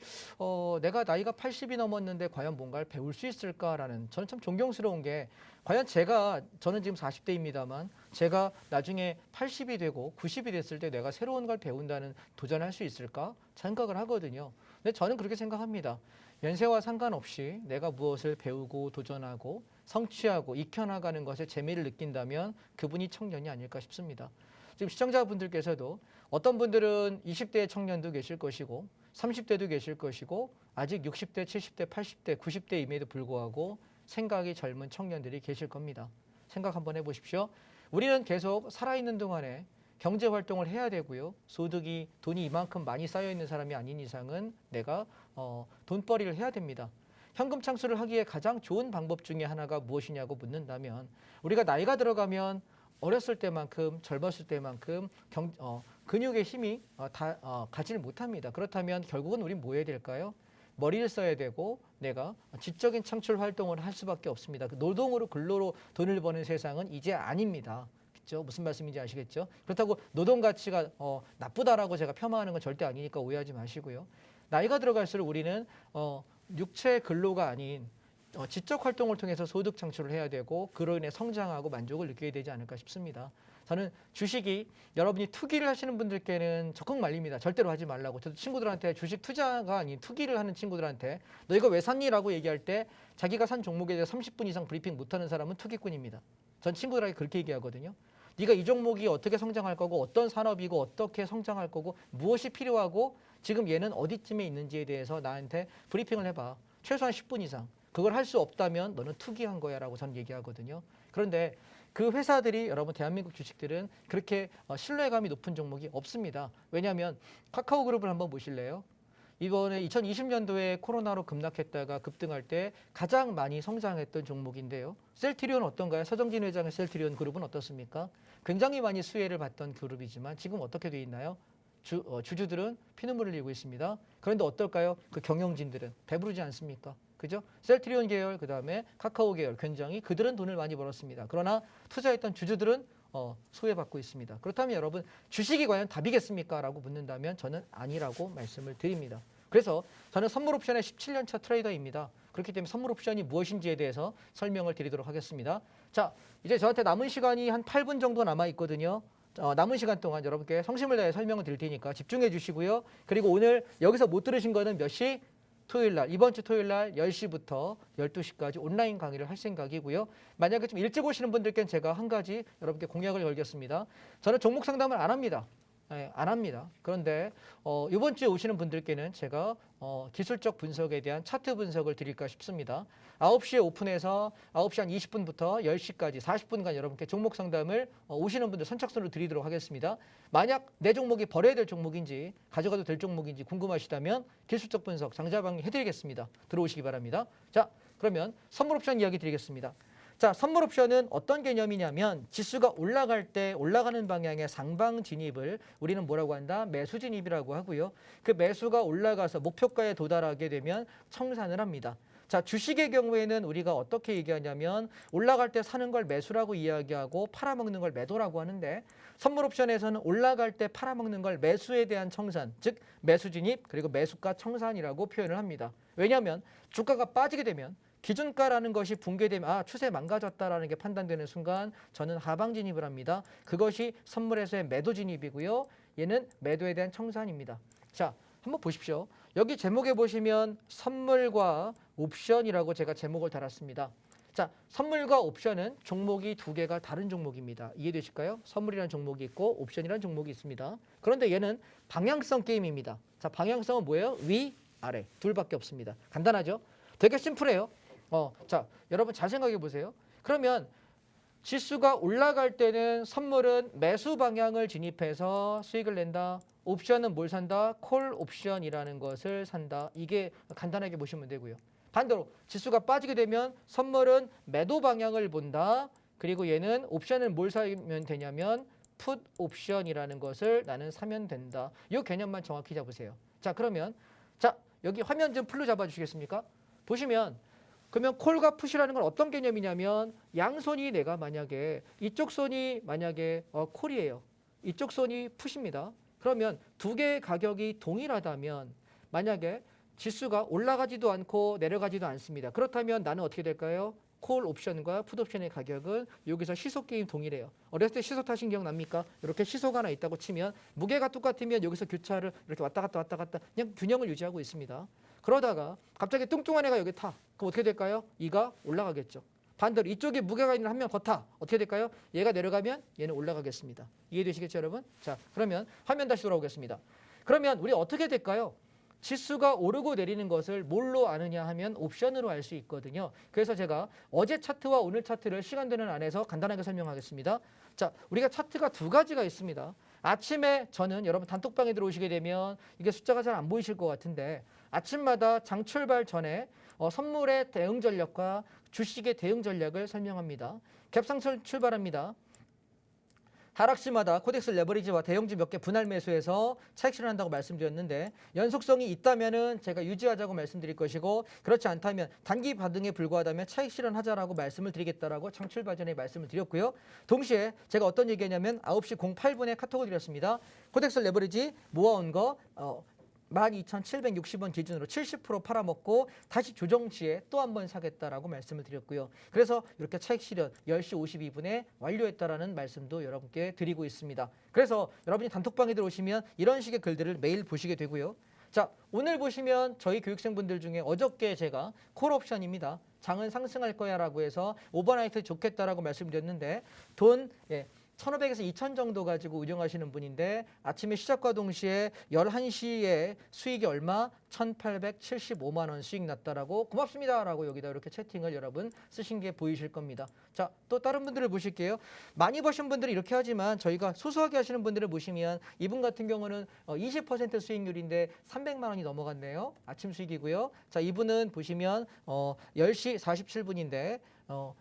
내가 나이가 80이 넘었는데 과연 뭔가를 배울 수 있을까라는 저는 참 존경스러운 게 과연 저는 지금 40대입니다만 제가 나중에 80이 되고 90이 됐을 때 내가 새로운 걸 배운다는 도전할 수 있을까 생각을 하거든요. 근데 저는 그렇게 생각합니다. 연세와 상관없이 내가 무엇을 배우고 도전하고 성취하고 익혀나가는 것에 재미를 느낀다면 그분이 청년이 아닐까 싶습니다. 지금 시청자분들께서도 어떤 분들은 20대의 청년도 계실 것이고 30대도 계실 것이고 아직 60대, 70대, 80대, 90대임에도 불구하고 생각이 젊은 청년들이 계실 겁니다. 생각 한번 해보십시오. 우리는 계속 살아있는 동안에 경제활동을 해야 되고요. 돈이 이만큼 많이 쌓여있는 사람이 아닌 이상은 내가 돈벌이를 해야 됩니다. 현금 창출을 하기에 가장 좋은 방법 중에 하나가 무엇이냐고 묻는다면 우리가 나이가 들어가면 어렸을 때만큼 젊었을 때만큼 근육의 힘이 가지를 못합니다. 그렇다면 결국은 우린 뭐 해야 될까요? 머리를 써야 되고 내가 지적인 창출 활동을 할 수밖에 없습니다. 노동으로 근로로 돈을 버는 세상은 이제 아닙니다. 그렇죠? 무슨 말씀인지 아시겠죠? 그렇다고 노동 가치가 나쁘다라고 제가 폄하하는 건 절대 아니니까 오해하지 마시고요. 나이가 들어갈수록 우리는 육체 근로가 아닌 지적 활동을 통해서 소득 창출을 해야 되고 그로 인해 성장하고 만족을 느끼게 되지 않을까 싶습니다. 저는 주식이 여러분이 투기를 하시는 분들께는 적극 말립니다. 절대로 하지 말라고. 저도 친구들한테 주식 투자가 아닌 투기를 하는 친구들한테 너 이거 왜 샀니?라고 얘기할 때 자기가 산 종목에 대해 30분 이상 브리핑 못하는 사람은 투기꾼입니다. 전 친구들에게 그렇게 얘기하거든요. 네가 이 종목이 어떻게 성장할 거고 어떤 산업이고 어떻게 성장할 거고 무엇이 필요하고 지금 얘는 어디쯤에 있는지에 대해서 나한테 브리핑을 해봐. 최소한 10분 이상. 그걸 할 수 없다면 너는 투기한 거야 라고 저는 얘기하거든요. 그런데 그 회사들이 여러분 대한민국 주식들은 그렇게 신뢰감이 높은 종목이 없습니다. 왜냐하면 카카오그룹을 한번 보실래요? 이번에 2020년도에 코로나로 급락했다가 급등할 때 가장 많이 성장했던 종목인데요. 셀트리온 어떤가요? 서정진 회장의 셀트리온 그룹은 어떻습니까? 굉장히 많이 수혜를 받던 그룹이지만 지금 어떻게 돼 있나요? 주주들은 피눈물을 흘리고 있습니다. 그런데 어떨까요? 그 경영진들은 배부르지 않습니까? 그죠? 셀트리온 계열, 그 다음에 카카오 계열, 굉장히 그들은 돈을 많이 벌었습니다. 그러나 투자했던 주주들은 소외받고 있습니다. 그렇다면 여러분 주식이 과연 답이겠습니까? 라고 묻는다면 저는 아니라고 말씀을 드립니다. 그래서 저는 선물 옵션의 17년차 트레이더입니다. 그렇기 때문에 선물 옵션이 무엇인지에 대해서 설명을 드리도록 하겠습니다. 자, 이제 저한테 남은 시간이 한 8분 정도 남아 있거든요. 남은 시간 동안 여러분께 성심을 다해 설명을 드릴 테니까 집중해 주시고요. 그리고 오늘 여기서 못 들으신 거는 몇 시? 토요일 날, 이번 주 토요일 날 10시부터 12시까지 온라인 강의를 할 생각이고요. 만약에 좀 일찍 오시는 분들께는 제가 한 가지 여러분께 공약을 걸겠습니다. 저는 종목 상담을 안 합니다. 안 합니다. 그런데 이번 주에 오시는 분들께는 제가 기술적 분석에 대한 차트 분석을 드릴까 싶습니다. 9시에 오픈해서 9시 한 20분부터 10시까지 40분간 여러분께 종목 상담을 오시는 분들 선착순으로 드리도록 하겠습니다. 만약 내 종목이 버려야 될 종목인지 가져가도 될 종목인지 궁금하시다면 기술적 분석 장자방이 해드리겠습니다. 들어오시기 바랍니다. 자, 그러면 선물 옵션 이야기 드리겠습니다. 자, 선물 옵션은 어떤 개념이냐면 지수가 올라갈 때 올라가는 방향의 상방 진입을 우리는 뭐라고 한다? 매수 진입이라고 하고요. 그 매수가 올라가서 목표가에 도달하게 되면 청산을 합니다. 자, 주식의 경우에는 우리가 어떻게 얘기하냐면 올라갈 때 사는 걸 매수라고 이야기하고 팔아먹는 걸 매도라고 하는데 선물 옵션에서는 올라갈 때 팔아먹는 걸 매수에 대한 청산, 즉 매수 진입 그리고 매수가 청산이라고 표현을 합니다. 왜냐하면 주가가 빠지게 되면 기준가라는 것이 붕괴되면 추세 망가졌다라는 게 판단되는 순간 저는 하방 진입을 합니다. 그것이 선물에서의 매도 진입이고요. 얘는 매도에 대한 청산입니다. 자, 한번 보십시오. 여기 제목에 보시면 선물과 옵션이라고 제가 제목을 달았습니다. 자, 선물과 옵션은 종목이 두 개가 다른 종목입니다. 이해되실까요? 선물이라는 종목이 있고 옵션이라는 종목이 있습니다. 그런데 얘는 방향성 게임입니다. 자, 방향성은 뭐예요? 위, 아래 둘밖에 없습니다. 간단하죠? 되게 심플해요. 자, 여러분 잘 생각해 보세요. 그러면 지수가 올라갈 때는 선물은 매수 방향을 진입해서 수익을 낸다. 옵션은 뭘 산다? 콜 옵션이라는 것을 산다. 이게 간단하게 보시면 되고요. 반대로 지수가 빠지게 되면 선물은 매도 방향을 본다. 그리고 얘는 옵션은 뭘 사면 되냐면 풋 옵션이라는 것을 나는 사면 된다. 이 개념만 정확히 잡으세요. 자, 그러면 자, 여기 화면 좀 풀로 잡아 주시겠습니까? 보시면 그러면 콜과 풋이라는 건 어떤 개념이냐면 양손이 내가 만약에 이쪽 손이 만약에 콜이에요. 이쪽 손이 풋입니다. 그러면 두 개의 가격이 동일하다면 만약에 지수가 올라가지도 않고 내려가지도 않습니다. 그렇다면 나는 어떻게 될까요? 콜 옵션과 풋 옵션의 가격은 여기서 시속 게임 동일해요. 어렸을 때 시소 타신 기억 납니까? 이렇게 시소가 하나 있다고 치면 무게가 똑같으면 여기서 교차를 이렇게 왔다 갔다 그냥 균형을 유지하고 있습니다. 그러다가 갑자기 뚱뚱한 애가 여기 타. 그럼 어떻게 될까요? 이가 올라가겠죠. 반대로 이쪽에 무게가 있는 한 명 더 타. 어떻게 될까요? 얘가 내려가면 얘는 올라가겠습니다. 이해되시겠죠, 여러분? 자, 그러면 화면 다시 돌아오겠습니다. 그러면 우리 어떻게 될까요? 지수가 오르고 내리는 것을 뭘로 아느냐 하면 옵션으로 알 수 있거든요. 그래서 제가 어제 차트와 오늘 차트를 시간 되는 안에서 간단하게 설명하겠습니다. 자, 우리가 차트가 두 가지가 있습니다. 아침에 저는 여러분 단톡방에 들어오시게 되면 이게 숫자가 잘 안 보이실 것 같은데 아침마다 장 출발 전에 선물의 대응 전략과 주식의 대응 전략을 설명합니다. 갭상승 출발합니다. 하락시마다 코덱스 레버리지와 대형주 몇 개 분할 매수해서 차익 실현한다고 말씀드렸는데 연속성이 있다면은 제가 유지하자고 말씀드릴 것이고 그렇지 않다면 단기 반등에 불과하다면 차익 실현하자라고 말씀을 드리겠다라고 창출발 전에 말씀을 드렸고요. 동시에 제가 어떤 얘기했냐면 9시 08분에 카톡을 드렸습니다. 코덱스 레버리지 모아온 거 12,760원 기준으로 70% 팔아먹고 다시 조정 시에 또 한 번 사겠다라고 말씀을 드렸고요. 그래서 이렇게 차익 실현 10시 52분에 완료했다라는 말씀도 여러분께 드리고 있습니다. 그래서 여러분이 단톡방에 들어오시면 이런 식의 글들을 매일 보시게 되고요. 자, 오늘 보시면 저희 교육생분들 중에 어저께 제가 콜 옵션입니다. 장은 상승할 거야 라고 해서 오버나이트 좋겠다라고 말씀드렸는데 돈 1,500에서 2,000 정도 가지고 운영하시는 분인데 아침에 시작과 동시에 11시에 수익이 얼마? 1,875만 원 수익 났다라고 고맙습니다라고 여기다 이렇게 채팅을 여러분 쓰신 게 보이실 겁니다. 자, 또 다른 분들을 보실게요. 많이 버신 분들은 이렇게 하지만 저희가 소소하게 하시는 분들을 보시면 이분 같은 경우는 20% 수익률인데 300만 원이 넘어갔네요. 아침 수익이고요. 자, 이분은 보시면 10시 47분인데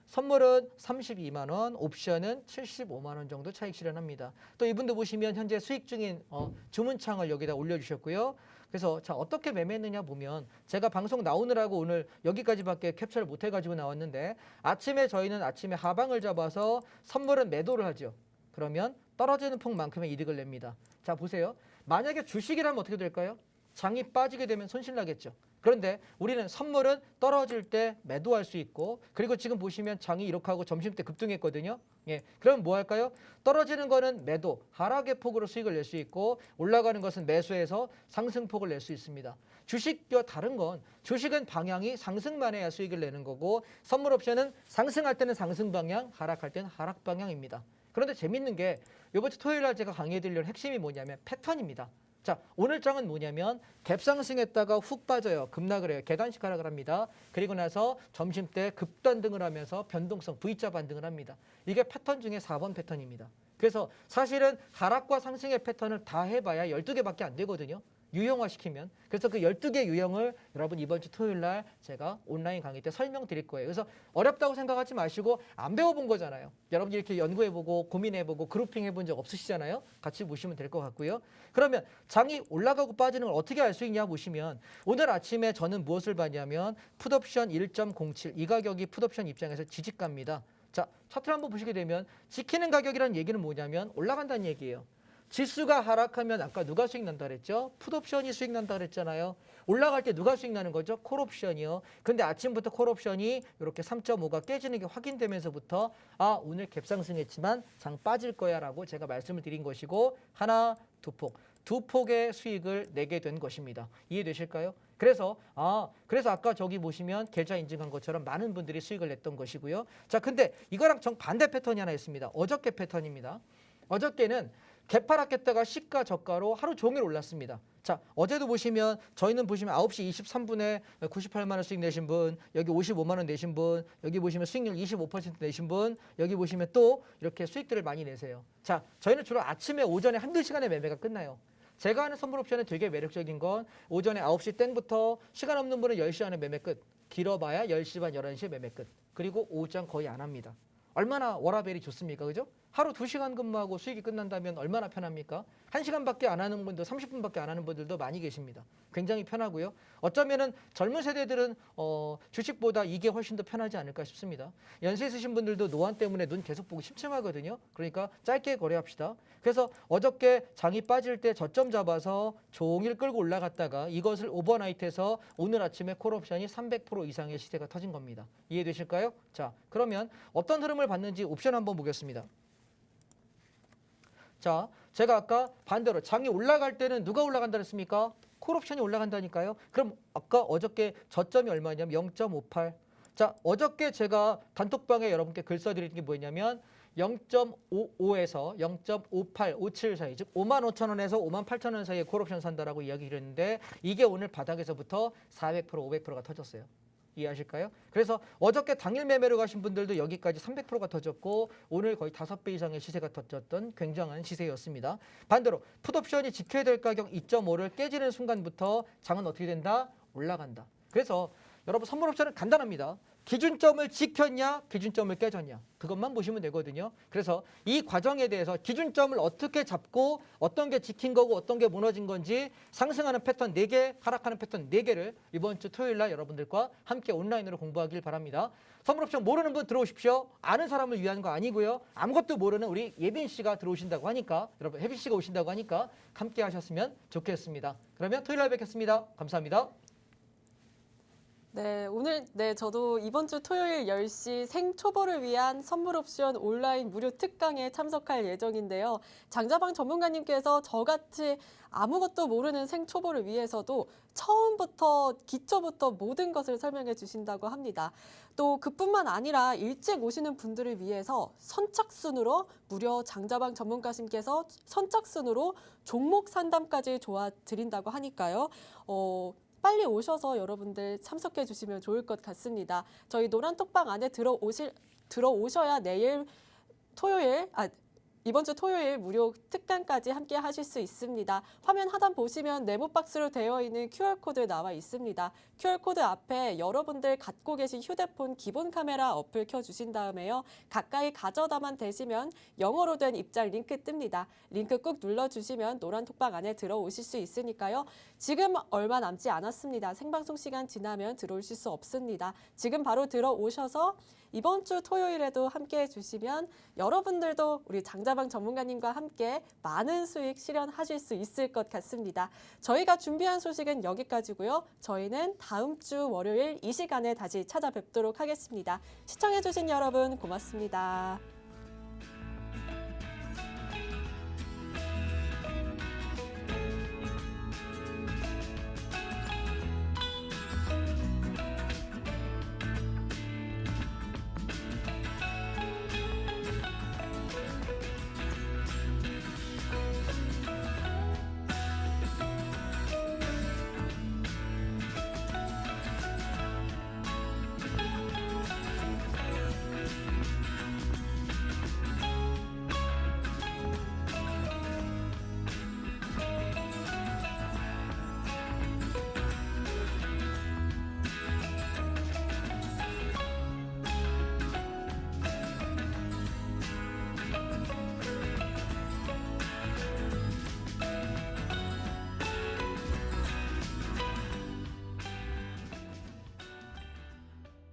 선물은 32만 원, 옵션은 75만 원 정도 차익 실현합니다. 또 이분도 보시면 현재 수익 중인 주문창을 여기다 올려주셨고요. 그래서 자, 어떻게 매매했느냐 보면 제가 방송 나오느라고 오늘 여기까지밖에 캡처를 못 해가지고 나왔는데 아침에 저희는 아침에 하방을 잡아서 선물은 매도를 하죠. 그러면 떨어지는 폭만큼의 이득을 냅니다. 자, 보세요. 만약에 주식이라면 어떻게 될까요? 장이 빠지게 되면 손실 나겠죠. 그런데 우리는 선물은 떨어질 때 매도할 수 있고 그리고 지금 보시면 장이 이렇게 하고 점심때 급등했거든요. 예, 그럼 뭐 할까요? 떨어지는 거는 매도, 하락의 폭으로 수익을 낼 수 있고 올라가는 것은 매수해서 상승폭을 낼 수 있습니다. 주식과 다른 건 주식은 방향이 상승만 해야 수익을 내는 거고 선물 옵션은 상승할 때는 상승 방향, 하락할 때는 하락 방향입니다. 그런데 재밌는 게 이번 주 토요일 날 제가 강의해드리려는 핵심이 뭐냐면 패턴입니다. 자, 오늘 장은 뭐냐면 갭상승했다가 훅 빠져요. 급락을 해요. 계단식 하락을 합니다. 그리고 나서 점심 때 급단등을 하면서 변동성 V자 반등을 합니다. 이게 패턴 중에 4번 패턴입니다. 그래서 사실은 하락과 상승의 패턴을 다 해봐야 12개밖에 안 되거든요. 유형화시키면. 그래서 그 12개 유형을 여러분 이번 주 토요일 날 제가 온라인 강의 때 설명드릴 거예요. 그래서 어렵다고 생각하지 마시고 안 배워본 거잖아요. 여러분이 이렇게 연구해보고 고민해보고 그룹핑 해본 적 없으시잖아요. 같이 보시면 될 것 같고요. 그러면 장이 올라가고 빠지는 걸 어떻게 알 수 있냐 보시면 오늘 아침에 저는 무엇을 봤냐면 풋옵션 1.07 이 가격이 풋옵션 입장에서 지지가입니다. 자, 차트를 한번 보시게 되면 지키는 가격이라는 얘기는 뭐냐면 올라간다는 얘기예요. 지수가 하락하면 아까 누가 수익 난다 그랬죠? 풋옵션이 수익 난다 그랬잖아요. 올라갈 때 누가 수익 나는 거죠? 콜옵션이요. 근데 아침부터 콜옵션이 이렇게 3.5가 깨지는 게 확인되면서부터 아, 오늘 갭상승했지만 장 빠질 거야 라고 제가 말씀을 드린 것이고 하나, 두 폭의 수익을 내게 된 것입니다. 이해되실까요? 그래서 아까 저기 보시면 계좌 인증한 것처럼 많은 분들이 수익을 냈던 것이고요. 자, 근데 이거랑 정반대 패턴이 하나 있습니다. 어저께 패턴입니다. 어저께는 개파락했다가 시가 저가로 하루 종일 올랐습니다. 자, 어제도 보시면 저희는 보시면 9시 23분에 98만 원 수익 내신 분, 여기 55만 원 내신 분, 여기 보시면 수익률 25% 내신 분, 여기 보시면 또 이렇게 수익들을 많이 내세요. 자, 저희는 주로 아침에 오전에 한두 시간에 매매가 끝나요. 제가 하는 선물 옵션은 되게 매력적인 건 오전에 9시 땡부터 시간 없는 분은 10시 안에 매매 끝. 길어봐야 10시 반, 11시에 매매 끝. 그리고 오후장 거의 안 합니다. 얼마나 워라밸이 좋습니까? 그죠? 하루 2시간 근무하고 수익이 끝난다면 얼마나 편합니까? 1시간밖에 안 하는 분도 30분밖에 안 하는 분들도 많이 계십니다. 굉장히 편하고요. 어쩌면은 젊은 세대들은 주식보다 이게 훨씬 더 편하지 않을까 싶습니다. 연세 있으신 분들도 노안 때문에 눈 계속 보고 심심하거든요. 그러니까 짧게 거래합시다. 그래서 어저께 장이 빠질 때 저점 잡아서 종일 끌고 올라갔다가 이것을 오버나이트해서 오늘 아침에 콜옵션이 300% 이상의 시세가 터진 겁니다. 이해되실까요? 자, 그러면 어떤 흐름을 봤는지 옵션 한번 보겠습니다. 자, 제가 아까 반대로 장이 올라갈 때는 누가 올라간다 그랬습니까? 콜옵션이 올라간다니까요. 그럼 아까 어저께 저점이 얼마냐면 0.58. 자, 어저께 제가 단톡방에 여러분께 글 써드린 게 뭐였냐면 0.55에서 0.58, 57 사이, 즉 55,000원에서 58,000원 사이에 콜옵션 산다라고 이야기를 했는데 이게 오늘 바닥에서부터 400%, 500%가 터졌어요. 이해하실까요? 그래서 어저께 당일 매매로 가신 분들도 여기까지 300%가 터졌고 오늘 거의 5배 이상의 시세가 터졌던 굉장한 시세였습니다. 반대로 풋옵션이 지켜야 될 가격 2.5를 깨지는 순간부터 장은 어떻게 된다? 올라간다. 그래서 여러분 선물 옵션은 간단합니다. 기준점을 지켰냐, 기준점을 깨졌냐 그것만 보시면 되거든요. 그래서 이 과정에 대해서 기준점을 어떻게 잡고 어떤 게 지킨 거고 어떤 게 무너진 건지 상승하는 패턴 4개, 하락하는 패턴 4개를 이번 주 토요일 날 여러분들과 함께 온라인으로 공부하길 바랍니다. 선물 옵션 모르는 분 들어오십시오. 아는 사람을 위한 거 아니고요. 아무것도 모르는 우리 예빈 씨가 들어오신다고 하니까 여러분 혜빈 씨가 오신다고 하니까 함께 하셨으면 좋겠습니다. 그러면 토요일 날 뵙겠습니다. 감사합니다. 네, 저도 이번 주 토요일 10시 생초보를 위한 선물 옵션 온라인 무료 특강에 참석할 예정인데요. 장자방 전문가님께서 저같이 아무것도 모르는 생초보를 위해서도 처음부터 기초부터 모든 것을 설명해 주신다고 합니다. 또 그뿐만 아니라 일찍 오시는 분들을 위해서 선착순으로 무려 장자방 전문가님께서 선착순으로 종목 상담까지 도와드린다고 하니까요. 빨리 오셔서 여러분들 참석해 주시면 좋을 것 같습니다. 저희 노란톡방 안에 들어오셔야 이번 주 토요일 무료 특강까지 함께 하실 수 있습니다. 화면 하단 보시면 네모 박스로 되어 있는 QR코드 나와 있습니다. QR코드 앞에 여러분들 갖고 계신 휴대폰 기본 카메라 어플 켜주신 다음에요. 가까이 가져다만 대시면 영어로 된 입장 링크 뜹니다. 링크 꾹 눌러주시면 노란톡방 안에 들어오실 수 있으니까요. 지금 얼마 남지 않았습니다. 생방송 시간 지나면 들어오실 수 없습니다. 지금 바로 들어오셔서 이번 주 토요일에도 함께 해주시면 여러분들도 우리 장자방 전문가님과 함께 많은 수익 실현하실 수 있을 것 같습니다. 저희가 준비한 소식은 여기까지고요. 저희는 다음 주 월요일 이 시간에 다시 찾아뵙도록 하겠습니다. 시청해주신 여러분 고맙습니다.